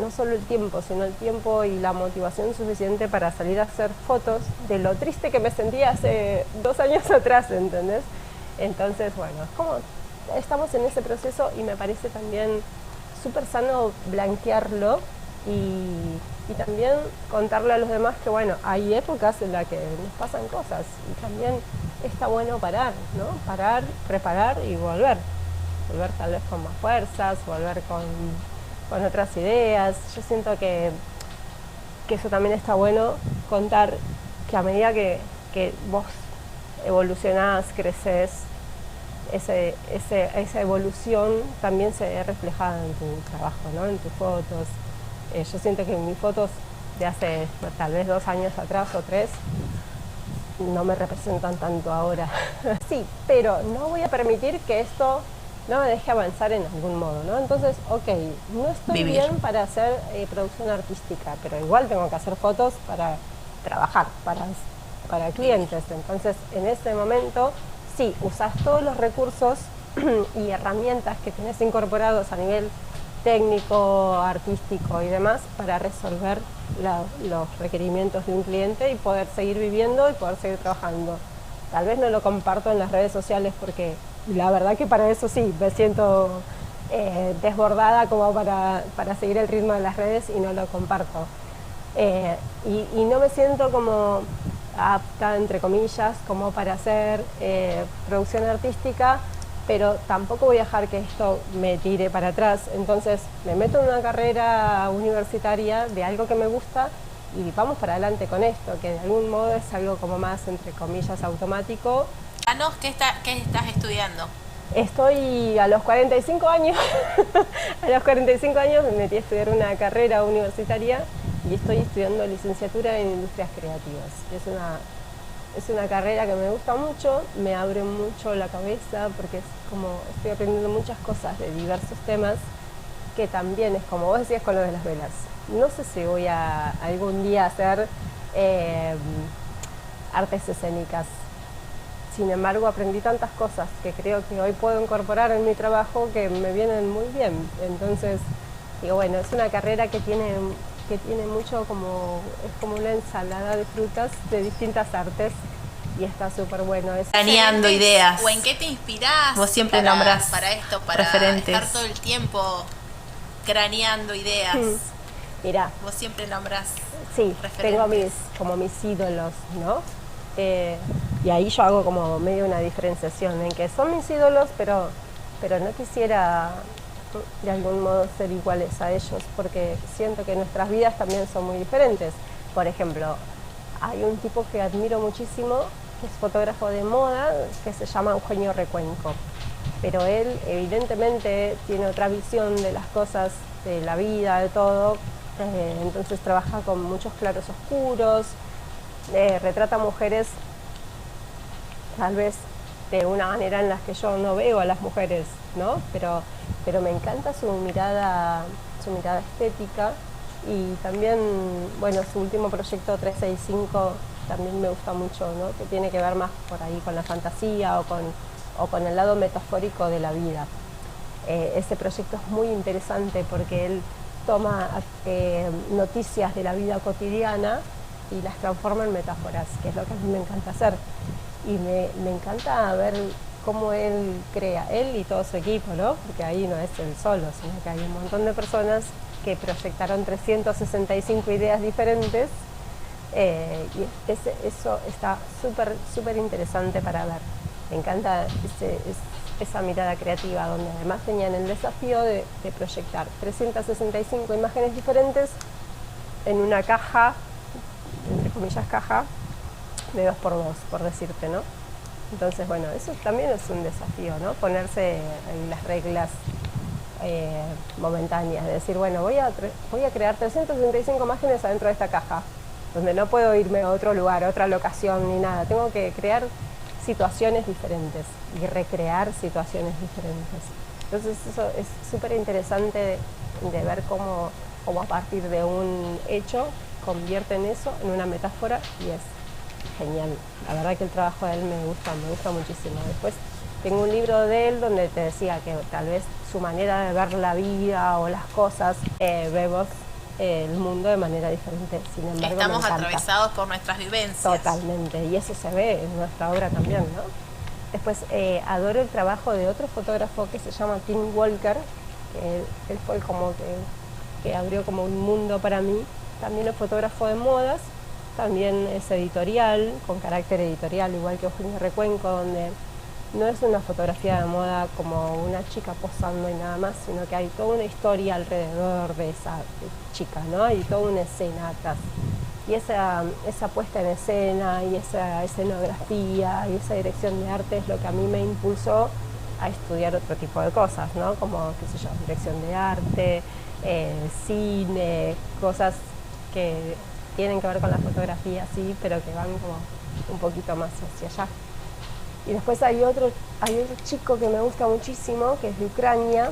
no solo el tiempo, sino el tiempo y la motivación suficiente para salir a hacer fotos de lo triste que me sentía hace 2 años atrás, ¿entendés? Entonces, bueno, es como estamos en ese proceso y me parece también súper sano blanquearlo y también contarle a los demás que, bueno, hay épocas en las que nos pasan cosas y también está bueno parar, ¿no? Parar, preparar y volver. Volver tal vez con más fuerzas, volver con otras ideas. Yo siento que eso también está bueno, contar que a medida que vos evolucionás, creces, esa evolución también se ve reflejada en tu trabajo, ¿no? En tus fotos. Yo siento que mis fotos de hace tal vez 2 años atrás o 3 no me representan tanto ahora. Sí, pero no voy a permitir que esto no me deje avanzar en algún modo, ¿no? Entonces, ok, no estoy bien para hacer producción artística, pero igual tengo que hacer fotos para trabajar, para clientes. Entonces, en ese momento, sí, usas todos los recursos y herramientas que tienes incorporados a nivel técnico, artístico y demás para resolver los requerimientos de un cliente y poder seguir viviendo y poder seguir trabajando. Tal vez no lo comparto en las redes sociales porque la verdad que para eso sí, me siento desbordada como para seguir el ritmo de las redes y no lo comparto. Y no me siento como apta, entre comillas, como para hacer producción artística, pero tampoco voy a dejar que esto me tire para atrás. Entonces me meto en una carrera universitaria de algo que me gusta y vamos para adelante con esto, que de algún modo es algo como más, entre comillas, automático. ¿Qué estás estudiando? Estoy a los 45 años, a los 45 años me metí a estudiar una carrera universitaria y estoy estudiando licenciatura en Industrias Creativas. Es una carrera que me gusta mucho, me abre mucho la cabeza porque es como estoy aprendiendo muchas cosas de diversos temas, que también es como vos decías con lo de las velas. No sé si voy a algún día hacer artes escénicas. Sin embargo, aprendí tantas cosas que creo que hoy puedo incorporar en mi trabajo que me vienen muy bien. Entonces, digo, bueno, es una carrera que tiene mucho es como una ensalada de frutas de distintas artes y está súper bueno. Craneando ideas. ¿O en qué te inspirás? Vos siempre nombrás para esto, para referentes. Estar todo el tiempo craneando ideas. Mirá. Vos siempre nombrás. Sí, tengo mis ídolos, ¿no? Y ahí yo hago como medio una diferenciación en que son mis ídolos, pero no quisiera de algún modo ser iguales a ellos, porque siento que nuestras vidas también son muy diferentes. Por ejemplo, hay un tipo que admiro muchísimo, que es fotógrafo de moda, que se llama Eugenio Recuenco. Pero él evidentemente tiene otra visión de las cosas, de la vida, de todo. Entonces trabaja con muchos claros oscuros, retrata mujeres tal vez de una manera en la que yo no veo a las mujeres, ¿no? Pero me encanta su mirada estética, y también, bueno, su último proyecto 365 también me gusta mucho, ¿no? Que tiene que ver más por ahí con la fantasía o con el lado metafórico de la vida. Ese proyecto es muy interesante porque él toma noticias de la vida cotidiana y las transforma en metáforas, que es lo que a mí me encanta hacer. Y me encanta ver cómo él crea, él y todo su equipo, ¿no? Porque ahí no es él solo, sino que hay un montón de personas que proyectaron 365 ideas diferentes, y eso está súper interesante para ver. Me encanta esa mirada creativa, donde además tenían el desafío de proyectar 365 imágenes diferentes en una caja, entre comillas caja, de 2x2, por decirte, ¿no? Entonces, bueno, eso también es un desafío, ¿no? Ponerse las reglas momentáneas, de decir, bueno, voy a crear 365 imágenes adentro de esta caja, donde no puedo irme a otro lugar, a otra locación ni nada. Tengo que crear situaciones diferentes y recrear situaciones diferentes. Entonces eso es súper interesante de ver cómo a partir de un hecho convierten eso en una metáfora, y es genial. La verdad que el trabajo de él me gusta muchísimo. Después tengo un libro de él donde te decía que tal vez su manera de ver la vida o las cosas, vemos el mundo de manera diferente. Sin embargo, estamos atravesados por nuestras vivencias. Totalmente, y eso se ve en nuestra obra también, ¿no? Después adoro el trabajo de otro fotógrafo que se llama Tim Walker, que él fue como que abrió como un mundo para mí. También es fotógrafo de modas, también es editorial, con carácter editorial, igual que Eugenio Recuenco, donde no es una fotografía de moda como una chica posando y nada más, sino que hay toda una historia alrededor de esa chica, ¿no? Hay toda una escena atrás. Y esa puesta en escena y esa escenografía y esa dirección de arte es lo que a mí me impulsó a estudiar otro tipo de cosas, ¿no? Como, qué sé yo, dirección de arte, cine, cosas que tienen que ver con la fotografía, sí, pero que van como un poquito más hacia allá. Y después hay otro chico que me gusta muchísimo, que es de Ucrania,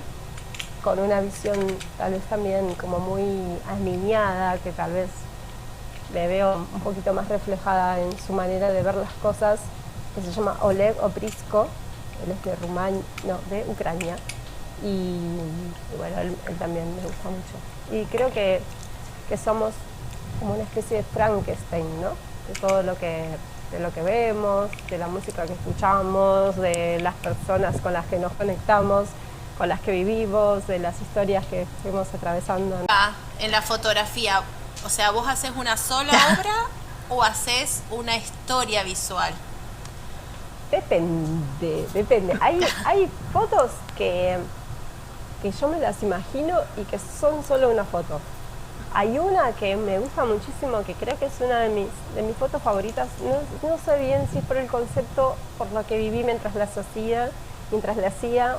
con una visión tal vez también como muy aniñada, que tal vez le veo un poquito más reflejada en su manera de ver las cosas, que se llama Oleg Oprisko. Él es de Ucrania, y bueno, él también me gusta mucho. Y creo que somos como una especie de Frankenstein, ¿no? De todo lo que vemos, de la música que escuchamos, de las personas con las que nos conectamos, con las que vivimos, de las historias que fuimos atravesando. En la fotografía, o sea, ¿vos haces una sola obra o haces una historia visual? Depende. Hay fotos que yo me las imagino y que son solo una foto. Hay una que me gusta muchísimo, que creo que es una de mis fotos favoritas. No sé bien si es por el concepto, por lo que viví mientras la hacía,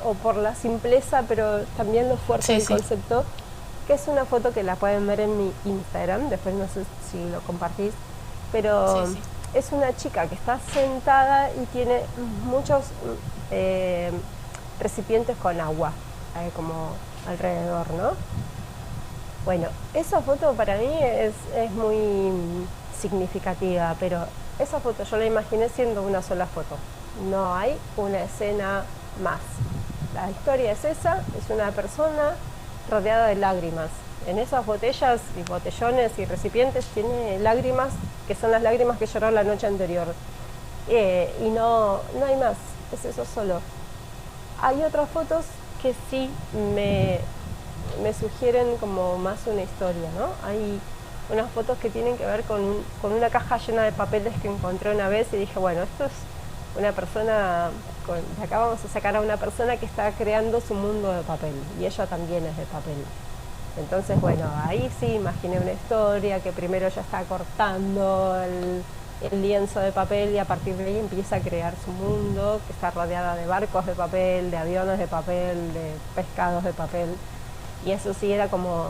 o por la simpleza, pero también lo fuerte del concepto, que es una foto que la pueden ver en mi Instagram, después no sé si lo compartís, pero es una chica que está sentada y tiene muchos recipientes con agua, como alrededor, ¿no? Bueno, esa foto para mí es muy significativa, pero esa foto yo la imaginé siendo una sola foto. No hay una escena más. La historia es esa, es una persona rodeada de lágrimas. En esas botellas y botellones y recipientes tiene lágrimas, que son las lágrimas que lloró la noche anterior. Y no hay más, es eso solo. Hay otras fotos que sí me sugieren como más una historia, ¿no? Hay unas fotos que tienen que ver con una caja llena de papeles que encontré una vez y dije, bueno, esto es una persona, de acá vamos a sacar a una persona que está creando su mundo de papel y ella también es de papel. Entonces, bueno, ahí sí imaginé una historia que primero ella está cortando el lienzo de papel y a partir de ahí empieza a crear su mundo, que está rodeada de barcos de papel, de aviones de papel, de pescados de papel. Y eso sí era como,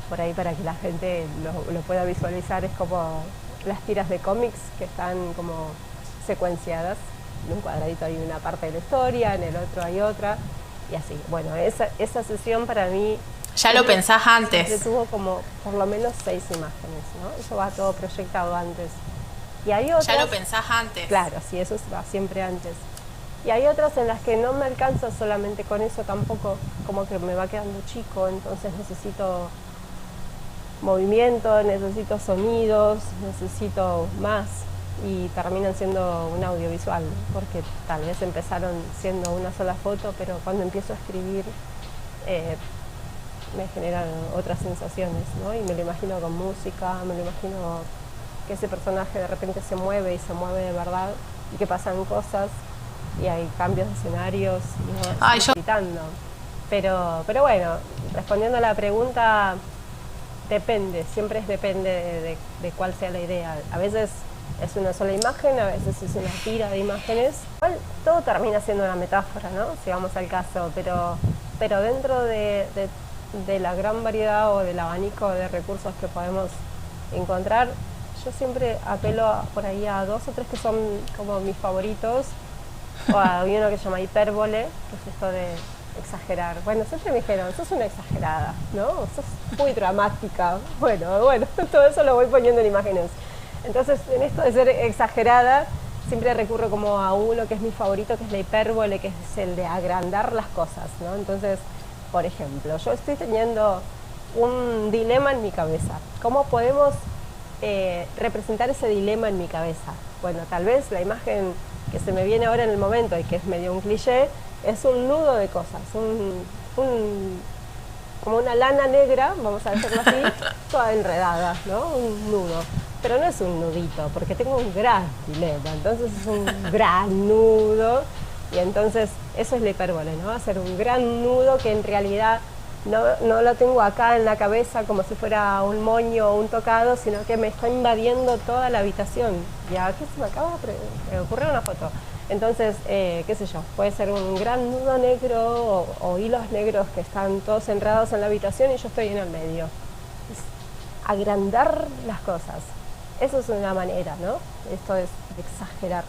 por ahí para que la gente lo pueda visualizar, es como las tiras de cómics que están como secuenciadas. En un cuadradito hay una parte de la historia, en el otro hay otra, y así. Bueno, esa sesión para mí... Ya lo pensás antes. Tuvo como por lo menos 6 imágenes, ¿no? Eso va todo proyectado antes. Y hay otras... Ya lo pensás antes. Claro, sí, eso va siempre antes. Y hay otras en las que no me alcanza solamente con eso tampoco, como que me va quedando chico, entonces necesito movimiento, necesito sonidos, necesito más, y terminan siendo un audiovisual, porque tal vez empezaron siendo una sola foto, pero cuando empiezo a escribir me generan otras sensaciones, ¿no? Y me lo imagino con música, me lo imagino que ese personaje de repente se mueve y se mueve de verdad, y que pasan cosas, y hay cambios de escenarios, y no gritando. Pero bueno, respondiendo a la pregunta, depende, siempre depende de cuál sea la idea. A veces es una sola imagen, a veces es una tira de imágenes. Igual todo termina siendo una metáfora, ¿no? Si vamos al caso, pero dentro de la gran variedad o del abanico de recursos que podemos encontrar, yo siempre apelo por ahí a 2 o 3 que son como mis favoritos, o hay uno que se llama hipérbole, que es esto de exagerar. Bueno, siempre me dijeron, sos una exagerada, ¿no? Sos muy dramática. Bueno, todo eso lo voy poniendo en imágenes. Entonces, en esto de ser exagerada, siempre recurro como a uno que es mi favorito, que es la hipérbole, que es el de agrandar las cosas, ¿no? Entonces, por ejemplo, yo estoy teniendo un dilema en mi cabeza. ¿Cómo podemos representar ese dilema en mi cabeza? Bueno, tal vez la imagen que se me viene ahora en el momento y que es medio un cliché, es un nudo de cosas, como una lana negra, vamos a decirlo así, toda enredada, ¿no? Un nudo. Pero no es un nudito, porque tengo un gran dilema, entonces es un gran nudo, y entonces eso es la hipérbole, ¿no? Hacer un gran nudo que en realidad no lo tengo acá en la cabeza como si fuera un moño o un tocado, sino que me está invadiendo toda la habitación. Y aquí se me acaba de ocurrir una foto. Entonces, qué sé yo, puede ser un gran nudo negro o hilos negros que están todos enredados en la habitación y yo estoy en el medio. Es agrandar las cosas. Eso es una manera, ¿no? Esto es exagerar.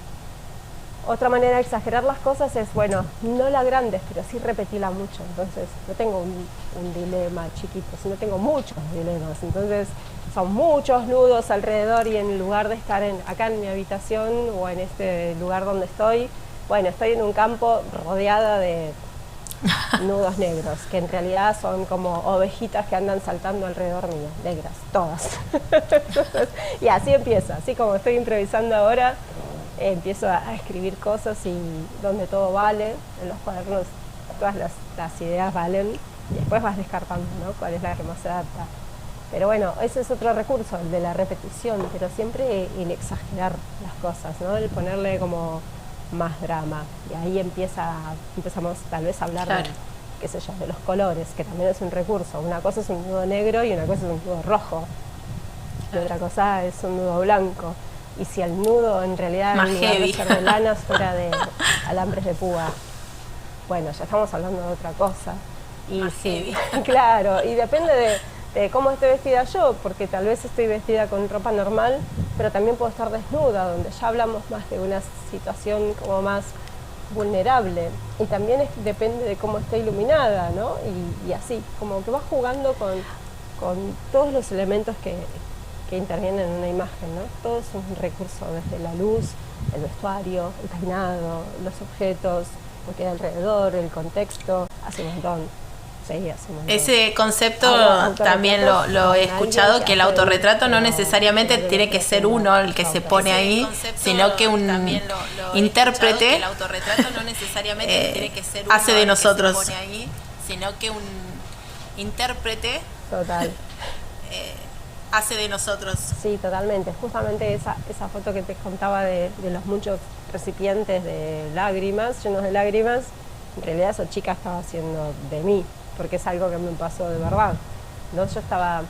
Otra manera de exagerar las cosas es, bueno, no la agrandes, pero sí repetirla mucho. Entonces, no tengo un dilema chiquito, sino tengo muchos dilemas. Entonces, son muchos nudos alrededor y en lugar de estar acá en mi habitación o en este lugar donde estoy, bueno, estoy en un campo rodeada de nudos negros, que en realidad son como ovejitas que andan saltando alrededor mío, negras, todas. Y así empieza, así como estoy improvisando ahora, empiezo a escribir cosas y donde todo vale, en los cuadernos todas las ideas valen y después vas descartando, ¿no? Cuál es la que más se adapta. Pero bueno, ese es otro recurso, el de la repetición, pero siempre el exagerar las cosas, ¿no? El ponerle como más drama. Y ahí empezamos tal vez a hablar de, qué sé yo, de los colores, que también es un recurso. Una cosa es un nudo negro y una cosa es un nudo rojo. Y otra cosa es un nudo blanco. Y si el nudo en realidad en lugar de ser de lanas fuera de alambres de púa, bueno, ya estamos hablando de otra cosa. Y sí, claro, y depende de cómo esté vestida yo, porque tal vez estoy vestida con ropa normal, pero también puedo estar desnuda, donde ya hablamos más de una situación como más vulnerable. Y también depende de cómo esté iluminada, ¿no? Y así, como que vas jugando con todos los elementos que intervienen en una imagen, ¿no? Todo es un recurso, desde la luz, el vestuario, el peinado, los objetos, lo que hay alrededor, el contexto, hace un montón. Sí, hace un montón. Ese concepto también lo he escuchado, que el autorretrato no necesariamente tiene que ser uno el que se pone ahí, sino que un intérprete hace de nosotros. Sino que un intérprete total hace de nosotros. Sí, totalmente. Justamente esa foto que te contaba de los muchos recipientes de lágrimas, llenos de lágrimas, en realidad esa chica estaba haciendo de mí, porque es algo que me pasó de verdad. ¿No? Yo estaba,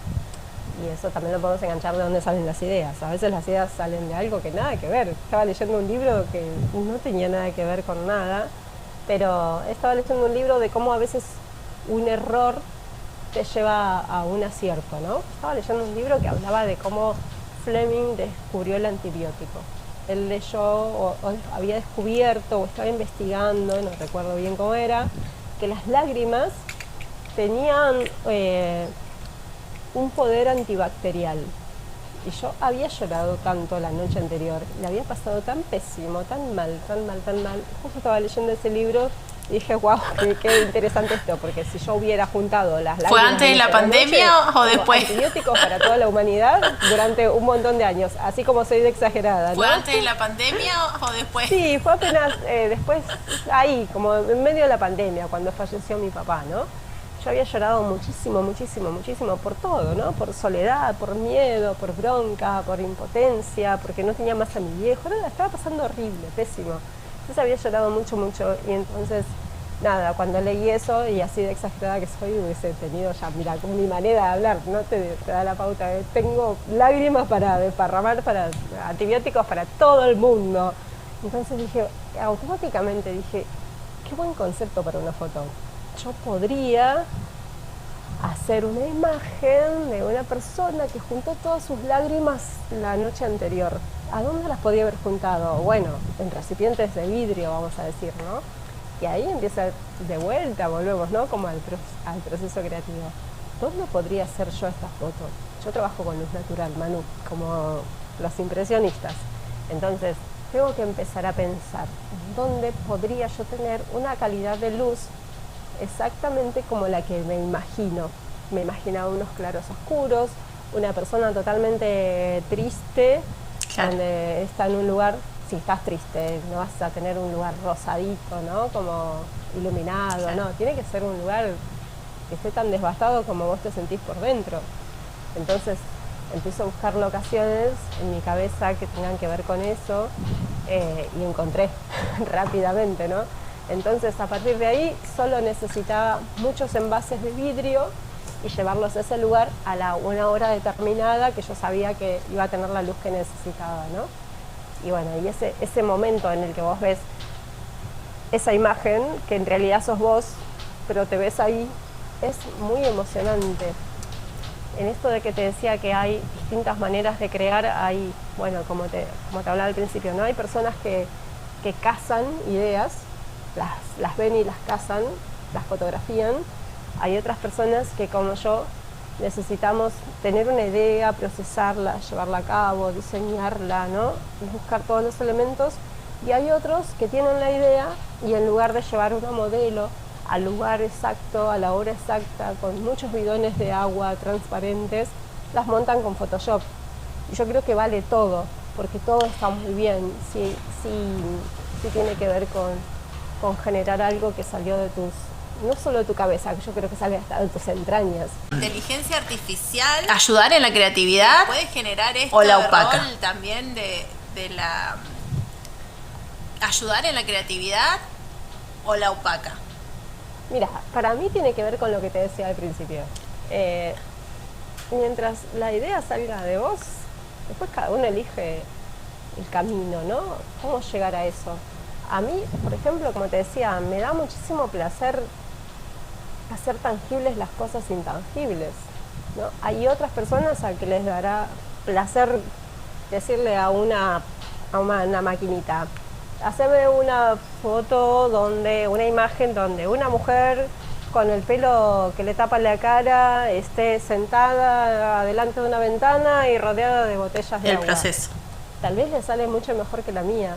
y eso también lo podemos enganchar de dónde salen las ideas. A veces las ideas salen de algo que nada que ver. Estaba leyendo un libro que no tenía nada que ver con nada, pero estaba leyendo un libro de cómo a veces un error te lleva a un acierto, ¿no? Estaba leyendo un libro que hablaba de cómo Fleming descubrió el antibiótico. Él leyó o había descubierto o estaba investigando, no recuerdo bien cómo era, que las lágrimas tenían un poder antibacterial. Y yo había llorado tanto la noche anterior, le había pasado tan pésimo, tan mal. Justo estaba leyendo ese libro y dije, wow, qué interesante esto, porque si yo hubiera juntado las lágrimas... ¿Fue antes de la pandemia o después? Antibióticos para toda la humanidad durante un montón de años, así como soy de exagerada, ¿no? ¿Fue antes de la pandemia o después? Sí, fue apenas después, ahí, como en medio de la pandemia, cuando falleció mi papá, ¿no? Yo había llorado muchísimo por todo, ¿no? Por soledad, por miedo, por bronca, por impotencia, porque no tenía más a mi viejo. No, la estaba pasando horrible, pésimo. Entonces había llorado mucho y entonces, nada, cuando leí eso, y así de exagerada que soy, hubiese tenido ya, mira, con mi manera de hablar, ¿no? Te da la pauta. Tengo lágrimas para desparramar, para antibióticos para todo el mundo. Entonces dije, automáticamente dije, qué buen concepto para una foto. Yo podría hacer una imagen de una persona que juntó todas sus lágrimas la noche anterior. ¿A dónde las podía haber juntado? Bueno, en recipientes de vidrio, vamos a decir, ¿no? Y ahí empieza de vuelta, volvemos, ¿no? Como al proceso creativo. ¿Dónde podría hacer yo esta foto? Yo trabajo con luz natural, Manu, como los impresionistas. Entonces, tengo que empezar a pensar dónde podría yo tener una calidad de luz exactamente como la que me imagino. Me imaginaba unos claros oscuros, una persona totalmente triste, claro, donde está en un lugar, si estás triste, no vas a tener un lugar rosadito, ¿no? Como iluminado, claro, no, tiene que ser un lugar que esté tan devastado como vos te sentís por dentro. Entonces empiezo a buscar locaciones en mi cabeza que tengan que ver con eso y encontré rápidamente, ¿no? Entonces, a partir de ahí, solo necesitaba muchos envases de vidrio y llevarlos a ese lugar a una hora determinada que yo sabía que iba a tener la luz que necesitaba, ¿no? Y bueno, y ese momento en el que vos ves esa imagen, que en realidad sos vos, pero te ves ahí, es muy emocionante. En esto de que te decía que hay distintas maneras de crear, hay, bueno, como te hablaba al principio, ¿no? Hay personas que cazan ideas, las ven y las cazan, las fotografían. Hay otras personas que, como yo, necesitamos tener una idea, procesarla, llevarla a cabo, diseñarla, ¿no? Buscar todos los elementos. Y hay otros que tienen la idea y en lugar de llevar una modelo al lugar exacto, a la hora exacta, con muchos bidones de agua transparentes, las montan con Photoshop. Y yo creo que vale todo, porque todo está muy bien, si tiene que ver con generar algo que salió de no solo de tu cabeza, que yo creo que sale hasta de tus entrañas. Inteligencia artificial, ayudar en la creatividad, puede generar esto, o la opaca. Rol también de la ayudar en la creatividad o la opaca. Mira, para mí tiene que ver con lo que te decía al principio. Mientras la idea salga de vos, después cada uno elige el camino, ¿no? ¿Cómo llegar a eso? A mí, por ejemplo, como te decía, me da muchísimo placer hacer tangibles las cosas intangibles, ¿no? Hay otras personas a que les dará placer decirle a una maquinita, haceme una foto una imagen donde una mujer con el pelo que le tapa la cara esté sentada delante de una ventana y rodeada de botellas de agua. El proceso. Tal vez le sale mucho mejor que la mía,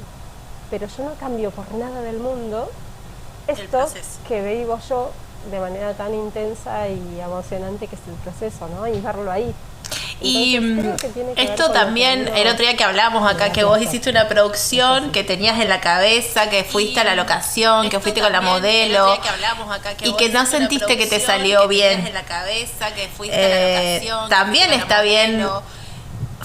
pero yo no cambio por nada del mundo esto que vivo yo de manera tan intensa y emocionante que es el proceso, ¿no? Y verlo ahí. Entonces, y esto también, el otro día que hablamos acá, que vos hiciste una producción que tenías en la cabeza, que fuiste a la locación, que fuiste con la modelo, y que no sentiste que te salió bien. También está bien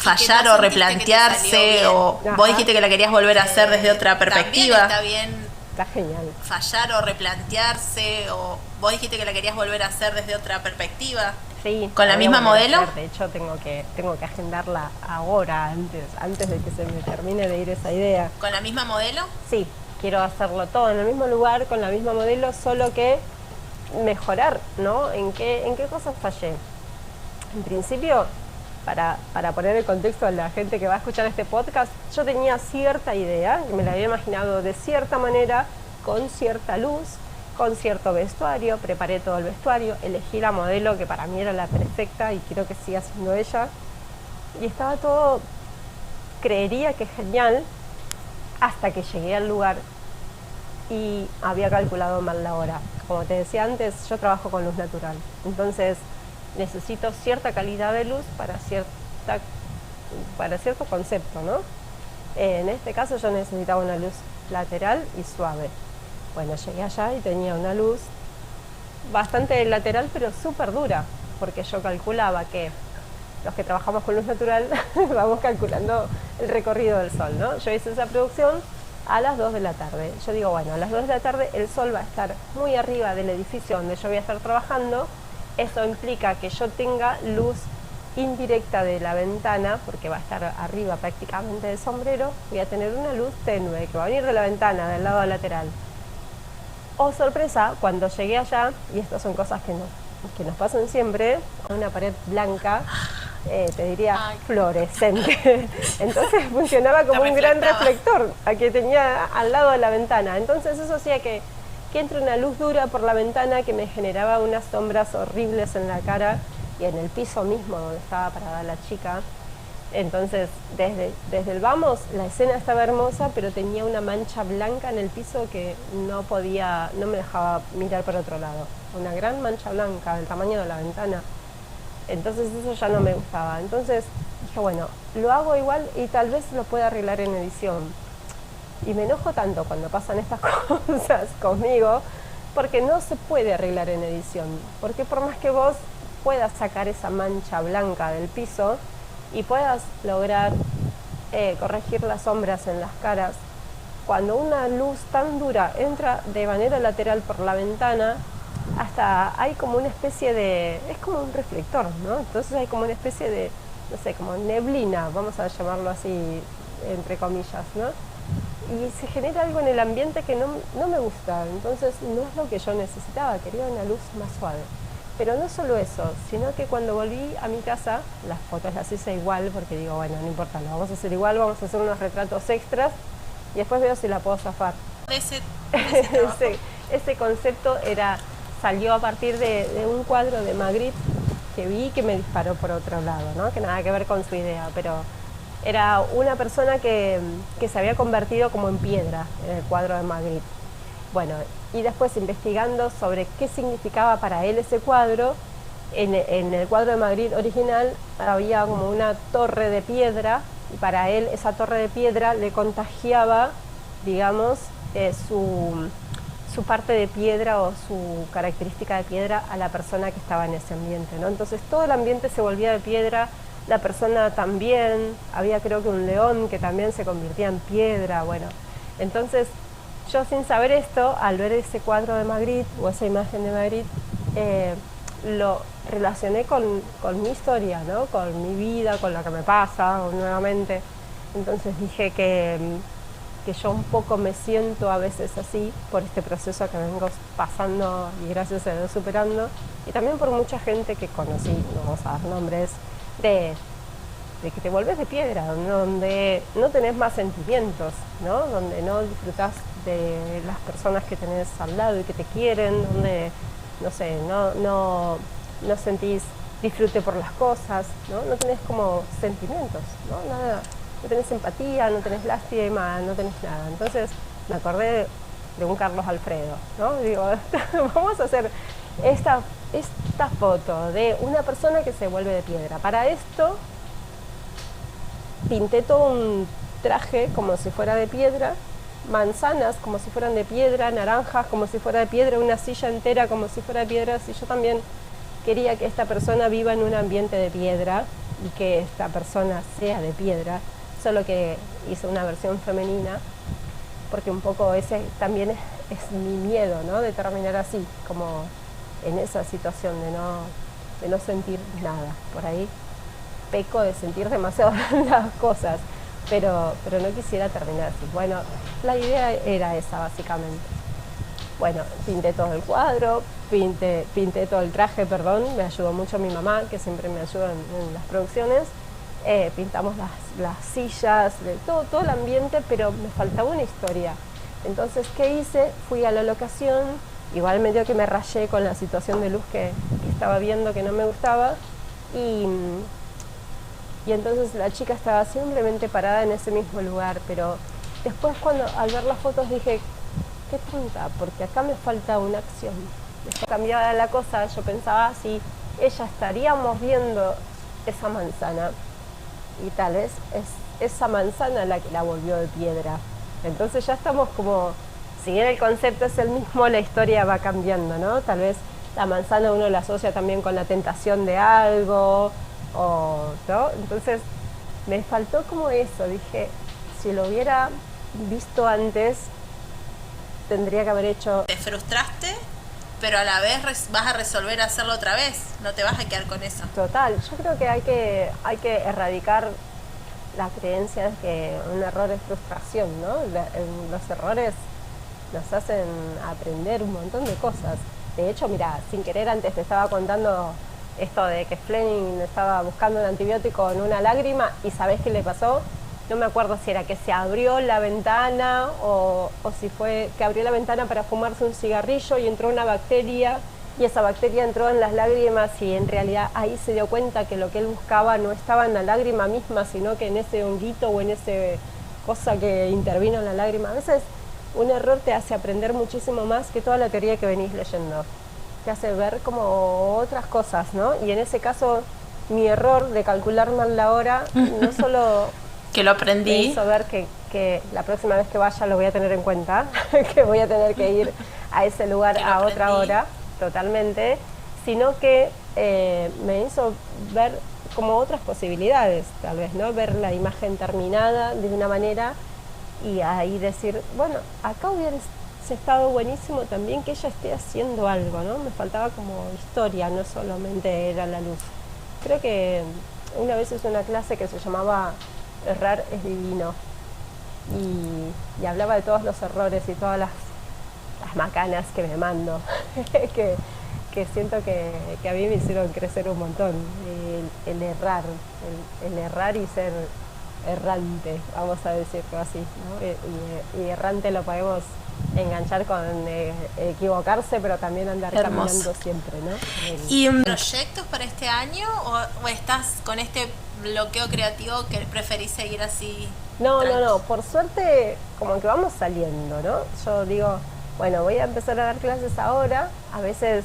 fallar o replantearse, o vos dijiste que la querías volver a hacer desde otra perspectiva. Está bien. Está genial. Fallar o replantearse, o vos dijiste que la querías volver a hacer desde otra perspectiva. Sí. ¿Con la misma modelo? De hecho, tengo que agendarla ahora, antes de que se me termine de ir esa idea. ¿Con la misma modelo? Sí, quiero hacerlo todo en el mismo lugar, con la misma modelo, solo que mejorar, ¿no? ¿En qué cosas fallé? En principio, para poner el contexto a la gente que va a escuchar este podcast, yo tenía cierta idea, que me la había imaginado de cierta manera, con cierta luz, con cierto vestuario, preparé todo el vestuario, elegí la modelo que para mí era la perfecta y quiero que siga siendo ella. Y estaba todo, creería que genial, hasta que llegué al lugar y había calculado mal la hora. Como te decía antes, yo trabajo con luz natural, entonces necesito cierta calidad de luz para cierto concepto, ¿no? En este caso yo necesitaba una luz lateral y suave. Bueno, llegué allá y tenía una luz bastante lateral, pero súper dura, porque yo calculaba que los que trabajamos con luz natural vamos calculando el recorrido del sol, ¿no? Yo hice esa producción a las 2 de la tarde. Yo digo, bueno, a las 2 de la tarde el sol va a estar muy arriba del edificio donde yo voy a estar trabajando. Eso implica que yo tenga luz indirecta de la ventana, porque va a estar arriba prácticamente del sombrero. Voy a tener una luz tenue que va a venir de la ventana, del lado lateral. Oh, sorpresa, cuando llegué allá, y estas son cosas que nos pasan siempre, una pared blanca, te diría fluorescente. Entonces funcionaba como un gran reflector que tenía al lado de la ventana. Entonces eso hacía que entre una luz dura por la ventana que me generaba unas sombras horribles en la cara y en el piso mismo donde estaba parada la chica. Entonces, desde el vamos, la escena estaba hermosa, pero tenía una mancha blanca en el piso que no me dejaba mirar para otro lado. Una gran mancha blanca del tamaño de la ventana. Entonces eso ya no me gustaba. Entonces dije, bueno, lo hago igual y tal vez lo pueda arreglar en edición. Y me enojo tanto cuando pasan estas cosas conmigo, porque no se puede arreglar en edición. Porque por más que vos puedas sacar esa mancha blanca del piso y puedas lograr corregir las sombras en las caras, cuando una luz tan dura entra de manera lateral por la ventana, hasta hay como una especie de... es como un reflector, ¿no? Entonces hay como una especie de, no sé, como neblina, vamos a llamarlo así, entre comillas, ¿no? Y se genera algo en el ambiente que no me gusta, entonces no es lo que yo necesitaba, quería una luz más suave. Pero no solo eso, sino que cuando volví a mi casa, las fotos las hice igual, porque digo, bueno, no importa, lo vamos a hacer igual, vamos a hacer unos retratos extras y después veo si la puedo zafar. Ese concepto salió a partir de un cuadro de Magritte que vi que me disparó por otro lado, ¿no? Que nada que ver con su idea, pero era una persona que se había convertido como en piedra en el cuadro de Magritte. Bueno, y después investigando sobre qué significaba para él ese cuadro, en el cuadro de Magritte original había como una torre de piedra, y para él esa torre de piedra le contagiaba, digamos, su parte de piedra o su característica de piedra a la persona que estaba en ese ambiente, ¿no? Entonces todo el ambiente se volvía de piedra, la persona también, había creo que un león que también se convertía en piedra, bueno, entonces yo sin saber esto, al ver ese cuadro de Magritte o esa imagen de Magritte, lo relacioné con mi historia, ¿no? Con mi vida, con lo que me pasa nuevamente. Entonces dije que yo un poco me siento a veces así por este proceso que vengo pasando y gracias a Dios superando, y también por mucha gente que conocí, no vamos a dar nombres, de que te volvés de piedra, donde no tenés más sentimientos, ¿no? Donde no disfrutás de las personas que tenés al lado y que te quieren, donde, no sé, no sentís disfrute por las cosas, ¿no? No tenés como sentimientos, ¿no? Nada, no tenés empatía, no tenés lástima, no tenés nada. Entonces me acordé de un Carlos Alfredo, ¿no? Digo, vamos a hacer esta foto de una persona que se vuelve de piedra. Para esto pinté todo un traje como si fuera de piedra, manzanas como si fueran de piedra, naranjas como si fuera de piedra, una silla entera como si fuera de piedra. Si yo también quería que esta persona viva en un ambiente de piedra y que esta persona sea de piedra, solo que hice una versión femenina, porque un poco ese también es mi miedo, ¿no? De terminar así, como en esa situación de no sentir nada. Por ahí peco de sentir demasiado las cosas, pero no quisiera terminar así. Bueno, la idea era esa básicamente. Bueno, pinté todo el cuadro, pinté todo el traje, me ayudó mucho mi mamá, que siempre me ayuda en las producciones. Pintamos las sillas, todo el ambiente, pero me faltaba una historia. Entonces, ¿qué hice? Fui a la locación, igual medio que me rayé con la situación de luz que estaba viendo que no me gustaba, y entonces la chica estaba simplemente parada en ese mismo lugar, pero después al ver las fotos dije, qué tonta, porque acá me falta una acción. Después cambiaba la cosa, yo pensaba si ella estaría moviendo esa manzana, y tal vez es esa manzana la que la volvió de piedra. Entonces ya estamos como, si bien el concepto es el mismo, la historia va cambiando, ¿no? Tal vez la manzana uno la asocia también con la tentación de algo, ¿no? Entonces me faltó como eso, dije, si lo hubiera visto antes, tendría que haber hecho... Te frustraste, pero a la vez vas a resolver hacerlo otra vez, no te vas a quedar con eso. Total, yo creo que hay que erradicar la creencia de que un error es frustración, ¿no? Los errores nos hacen aprender un montón de cosas. De hecho, mira, sin querer antes te estaba contando esto de que Fleming estaba buscando un antibiótico en una lágrima, y ¿sabés qué le pasó? No me acuerdo si era que se abrió la ventana o si fue que abrió la ventana para fumarse un cigarrillo y entró una bacteria, y esa bacteria entró en las lágrimas, y en realidad ahí se dio cuenta que lo que él buscaba no estaba en la lágrima misma, sino que en ese honguito o en ese cosa que intervino en la lágrima. A veces un error te hace aprender muchísimo más que toda la teoría que venís leyendo. Te hace ver como otras cosas, ¿no? Y en ese caso, mi error de calcular mal la hora, no solo... que lo aprendí. Me hizo ver que la próxima vez que vaya lo voy a tener en cuenta, que voy a tener que ir a ese lugar a otra hora, totalmente, sino que me hizo ver como otras posibilidades, tal vez, ¿no? Ver la imagen terminada de una manera y ahí decir, bueno, acá hubiera estado buenísimo también que ella esté haciendo algo, ¿no? Me faltaba como historia, no solamente era la luz. Creo que una vez hice una clase que se llamaba Errar es divino, y hablaba de todos los errores y todas las macanas que me mando, que siento que a mí me hicieron crecer un montón. El errar y ser errante, vamos a decirlo así, ¿no? Y errante lo podemos enganchar con equivocarse, pero también andar caminando siempre, ¿no? ¿Y proyectos para este año o estás con este bloqueo creativo que preferís seguir así? No, por suerte como que vamos saliendo, ¿no? Yo digo, bueno, voy a empezar a dar clases ahora. A veces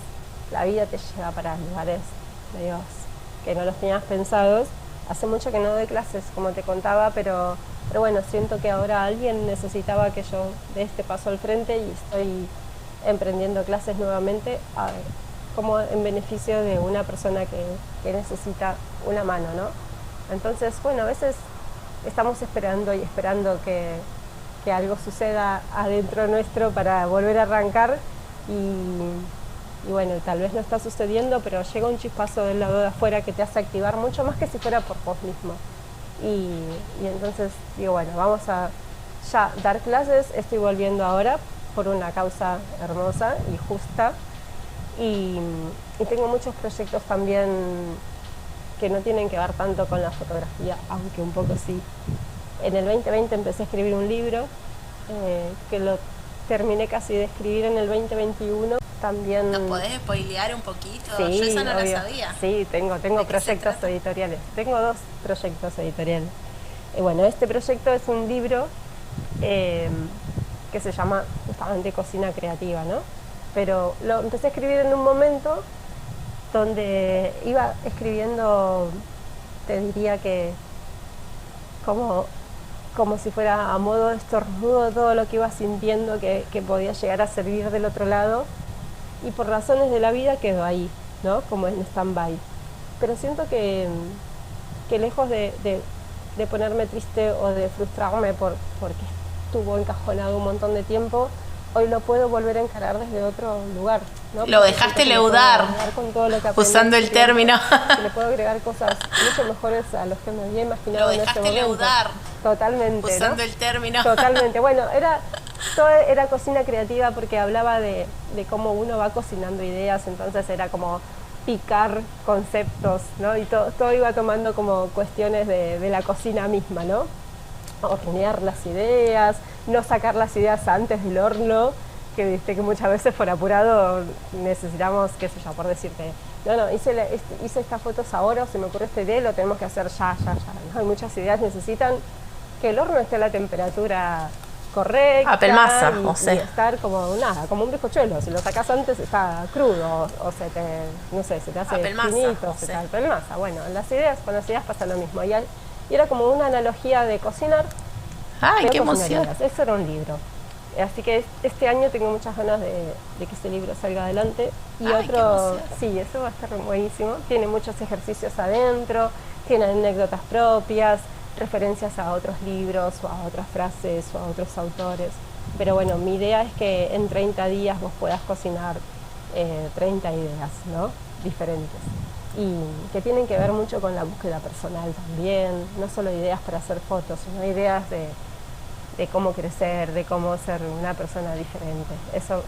la vida te lleva para lugares medios que no los tenías pensados. Hace mucho que no doy clases, como te contaba, pero bueno, siento que ahora alguien necesitaba que yo dé este paso al frente, y estoy emprendiendo clases nuevamente como en beneficio de una persona que necesita una mano, ¿no? Entonces, bueno, a veces estamos esperando que algo suceda adentro nuestro para volver a arrancar, y bueno, tal vez no está sucediendo, pero llega un chispazo del lado de afuera que te hace activar mucho más que si fuera por vos mismo. Y entonces digo, bueno, vamos a ya dar clases. Estoy volviendo ahora por una causa hermosa y justa, y tengo muchos proyectos también que no tienen que ver tanto con la fotografía, aunque un poco sí. En el 2020 empecé a escribir un libro que lo terminé casi de escribir en el 2021. También... ¿Nos podés spoilear un poquito? Sí, yo esa no obvio. la sabía. Sí, tengo proyectos editoriales. Tengo 2 proyectos editoriales. Bueno, este proyecto es un libro que se llama justamente Cocina Creativa, ¿no? Pero lo empecé a escribir en un momento donde iba escribiendo, te diría que como si fuera a modo de estornudo todo lo que iba sintiendo que podía llegar a servir del otro lado, y por razones de la vida quedó ahí, ¿no? Como en stand-by. Pero siento que que lejos de ponerme triste o de frustrarme porque estuvo encajonado un montón de tiempo, hoy lo puedo volver a encarar desde otro lugar, ¿no? Lo dejaste leudar, con todo lo que aprendí, usando el término. que le puedo agregar cosas mucho mejores a los que me había imaginado. Lo en ese dejaste momento. leudar, totalmente, usando ¿no? el término. Totalmente. Bueno, todo era cocina creativa porque hablaba de cómo uno va cocinando ideas, entonces era como picar conceptos, ¿no? Y todo iba tomando como cuestiones de la cocina misma, ¿no? Hornear las ideas, no sacar las ideas antes del horno, que viste que muchas veces por apurado necesitamos, qué sé yo, por decirte, no, hice estas fotos ahora, o se me ocurre esta idea, lo tenemos que hacer ya, ¿no? Y muchas ideas necesitan que el horno esté a la temperatura correcta, apelmaza, y estar como como un bizcochuelo. Si lo sacas antes está crudo o se te hace apelmaza, finito, se te apelmaza. Bueno, con las ideas pasa lo mismo. Y era como una analogía de cocinar. ¡Ay, qué emoción! Eso era un libro. Así que este año tengo muchas ganas de que este libro salga adelante. Y otro, sí, eso va a estar buenísimo. Tiene muchos ejercicios adentro, tiene anécdotas propias, referencias a otros libros o a otras frases o a otros autores. Pero bueno, mi idea es que en 30 días vos puedas cocinar 30 ideas, ¿no? Diferentes. Y que tienen que ver mucho con la búsqueda personal también, no solo ideas para hacer fotos, sino ideas de cómo crecer, de cómo ser una persona diferente. Eso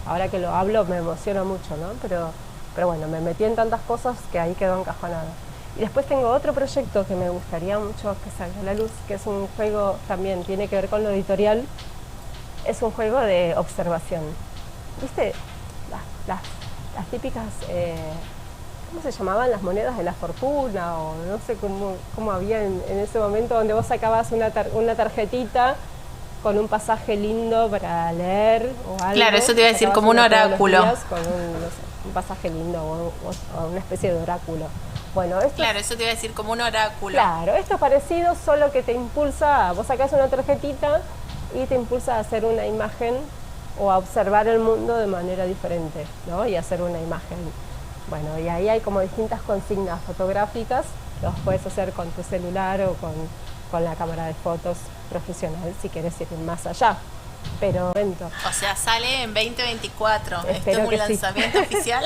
ahora que lo hablo me emociona mucho, ¿no? Pero bueno, me metí en tantas cosas que ahí quedó encajonado. Y después tengo otro proyecto que me gustaría mucho que salga a la luz, que es un juego, también tiene que ver con lo editorial, es un juego de observación. ¿Viste? Las típicas, ¿cómo se llamaban? Las monedas de la fortuna, o no sé cómo había en ese momento, donde vos sacabas una tarjetita con un pasaje lindo para leer o algo. Claro, eso te iba a decir, como un oráculo. Con un pasaje lindo o una especie de oráculo. Bueno, claro, eso te iba a decir, como un oráculo. Claro, esto es parecido, solo que te impulsa, vos sacás una tarjetita y te impulsa a hacer una imagen o a observar el mundo de manera diferente, ¿no? Y hacer una imagen. Bueno, y ahí hay como distintas consignas fotográficas, los puedes hacer con tu celular o con la cámara de fotos profesional si quieres ir más allá. Pero o sea, sale en 2024. ¿Este es un lanzamiento oficial?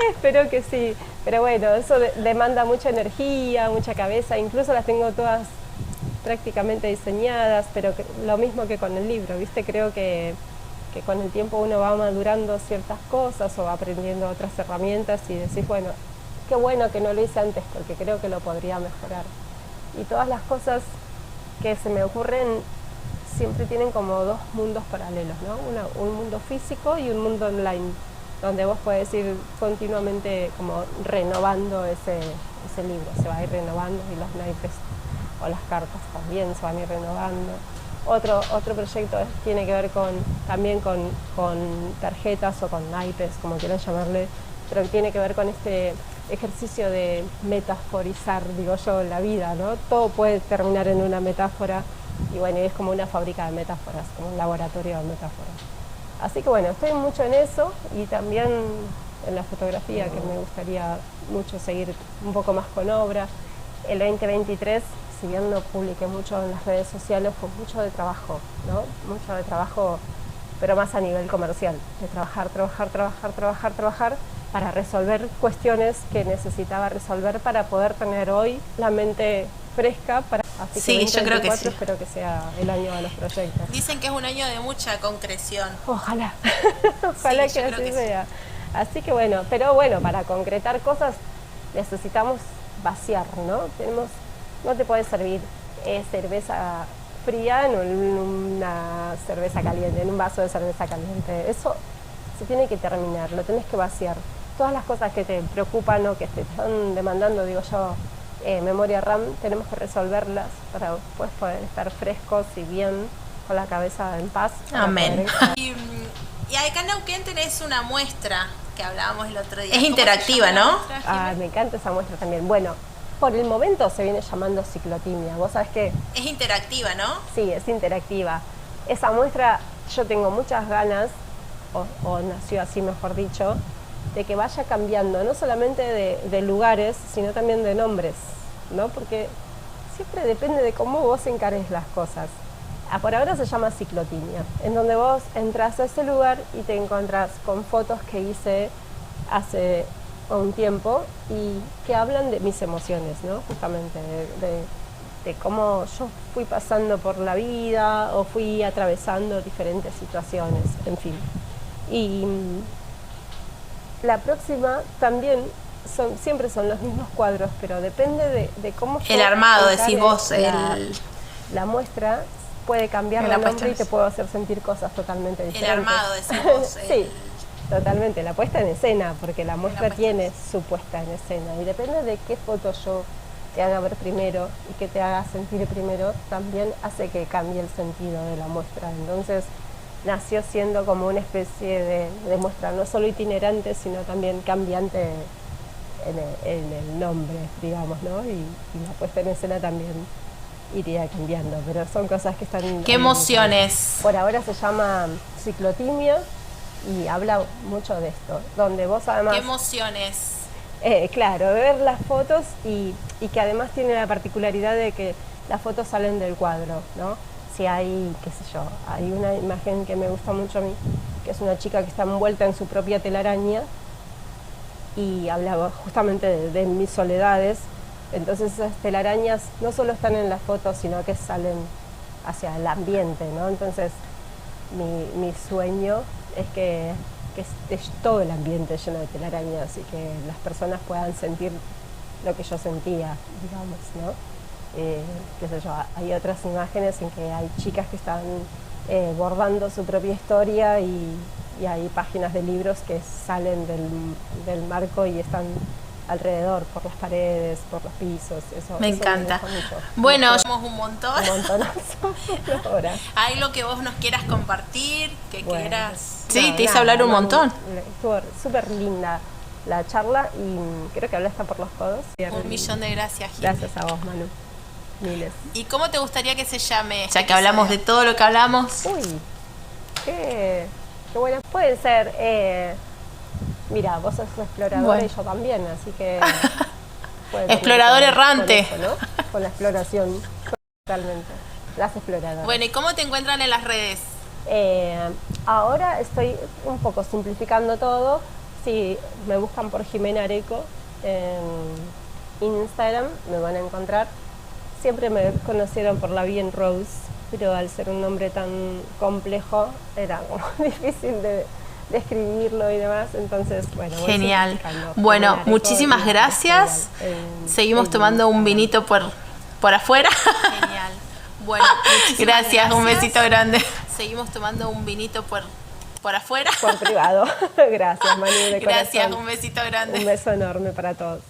Espero que sí. Pero bueno, eso demanda mucha energía, mucha cabeza. Incluso las tengo todas prácticamente diseñadas, pero lo mismo que con el libro, ¿viste? Creo que con el tiempo uno va madurando ciertas cosas o va aprendiendo otras herramientas y decís, bueno, qué bueno que no lo hice antes porque creo que lo podría mejorar. Y todas las cosas que se me ocurren siempre tienen como dos mundos paralelos, ¿no? Un mundo físico y un mundo online, donde vos podés ir continuamente como renovando ese libro, se va a ir renovando, y los naipes o las cartas también se van a ir renovando. Otro proyecto tiene que ver también con tarjetas o con naipes, como quieran llamarle, pero tiene que ver con este ejercicio de metaforizar, digo yo, la vida, ¿no? Todo puede terminar en una metáfora. Y bueno, es como una fábrica de metáforas, como un laboratorio de metáforas. Así que bueno, estoy mucho en eso y también en la fotografía, que me gustaría mucho seguir un poco más con obra. El 2023, si bien no publiqué mucho en las redes sociales, fue mucho de trabajo, ¿no? Mucho de trabajo, pero más a nivel comercial, de trabajar para resolver cuestiones que necesitaba resolver para poder tener hoy la mente fresca para... Así que sí, yo creo que sí. Espero que sea el año de los proyectos. Dicen que es un año de mucha concreción. Ojalá, ojalá sí, que así sea. Así que bueno, pero bueno, para concretar cosas necesitamos vaciar, ¿no? No te puede servir cerveza fría en una cerveza caliente, en un vaso de cerveza caliente. Eso se tiene que terminar, lo tenés que vaciar. Todas las cosas que te preocupan o que te están demandando, digo yo, memoria RAM, tenemos que resolverlas para después poder estar frescos y bien, con la cabeza en paz. Amén. Y acá en Neuquén tenés una muestra que hablábamos el otro día. Es interactiva, ¿no? Me encanta esa muestra también. Bueno, por el momento se viene llamando ciclotimia. Vos sabés que... Es interactiva, ¿no? Sí, es interactiva. Esa muestra yo tengo muchas ganas, o nació así mejor dicho, de que vaya cambiando, no solamente de lugares, sino también de nombres, ¿no? Porque siempre depende de cómo vos encares las cosas. Por ahora se llama ciclotimia, en donde vos entras a ese lugar y te encontrás con fotos que hice hace un tiempo y que hablan de mis emociones, ¿no? Justamente de cómo yo fui pasando por la vida o fui atravesando diferentes situaciones, en fin. Y la próxima también siempre son los mismos cuadros, pero depende de cómo yo el armado, decís vos, la muestra puede cambiar el nombre y te puedo hacer sentir cosas totalmente diferentes. El armado, decís vos. Sí, totalmente. La puesta en escena, porque la muestra tiene su puesta en escena. Y depende de qué foto yo te haga ver primero y que te haga sentir primero, también hace que cambie el sentido de la muestra. Entonces nació siendo como una especie de muestra no solo itinerante, sino también cambiante en el nombre, digamos, ¿no? Y la puesta en escena también iría cambiando, pero son cosas que están... ¿Qué emociones? Por ahora se llama ciclotimia y habla mucho de esto, donde vos además... ¿Qué emociones? Claro, ver las fotos y que además tiene la particularidad de que las fotos salen del cuadro, ¿no? Si hay, qué sé yo, hay una imagen que me gusta mucho a mí, que es una chica que está envuelta en su propia telaraña y hablaba justamente de mis soledades. Entonces esas telarañas no solo están en las fotos, sino que salen hacia el ambiente, ¿no? Entonces mi sueño es que esté todo el ambiente lleno de telarañas y que las personas puedan sentir lo que yo sentía, digamos, ¿no? Qué sé yo, hay otras imágenes en que hay chicas que están bordando su propia historia y hay páginas de libros que salen del marco y están alrededor, por las paredes, por los pisos. Me encanta. Me gusta mucho. Bueno, somos un montón. Un montonazo. Ahora. Hay lo que vos nos quieras compartir, que quieras. No, Sí, te hice hablar un montón. Estuvo súper linda la charla y creo que hablaste por los codos. Un millón de gracias, Gil. Gracias a vos, Manu. Miles. ¿Y cómo te gustaría que se llame? Ya que hablamos de todo lo que hablamos. Uy, qué bueno. Pueden ser... Mira, vos sos exploradora y yo también, así que... Explorador errante. Con eso, ¿no? Con la exploración, totalmente. Las exploradoras. Bueno, ¿y cómo te encuentran en las redes? Ahora estoy un poco simplificando todo. Si me buscan por Jimena Areco en Instagram, me van a encontrar. Siempre me conocieron por la Bien Rose, pero al ser un nombre tan complejo, era como difícil de escribirlo y demás, entonces bueno. Genial. Bueno, muchísimas gracias. Seguimos tomando un vinito por afuera. Genial. Bueno, gracias, un besito grande. Seguimos tomando un vinito por afuera. Por privado. Gracias, Manu, de Gracias, corazón. un besito grande. Un beso enorme para todos.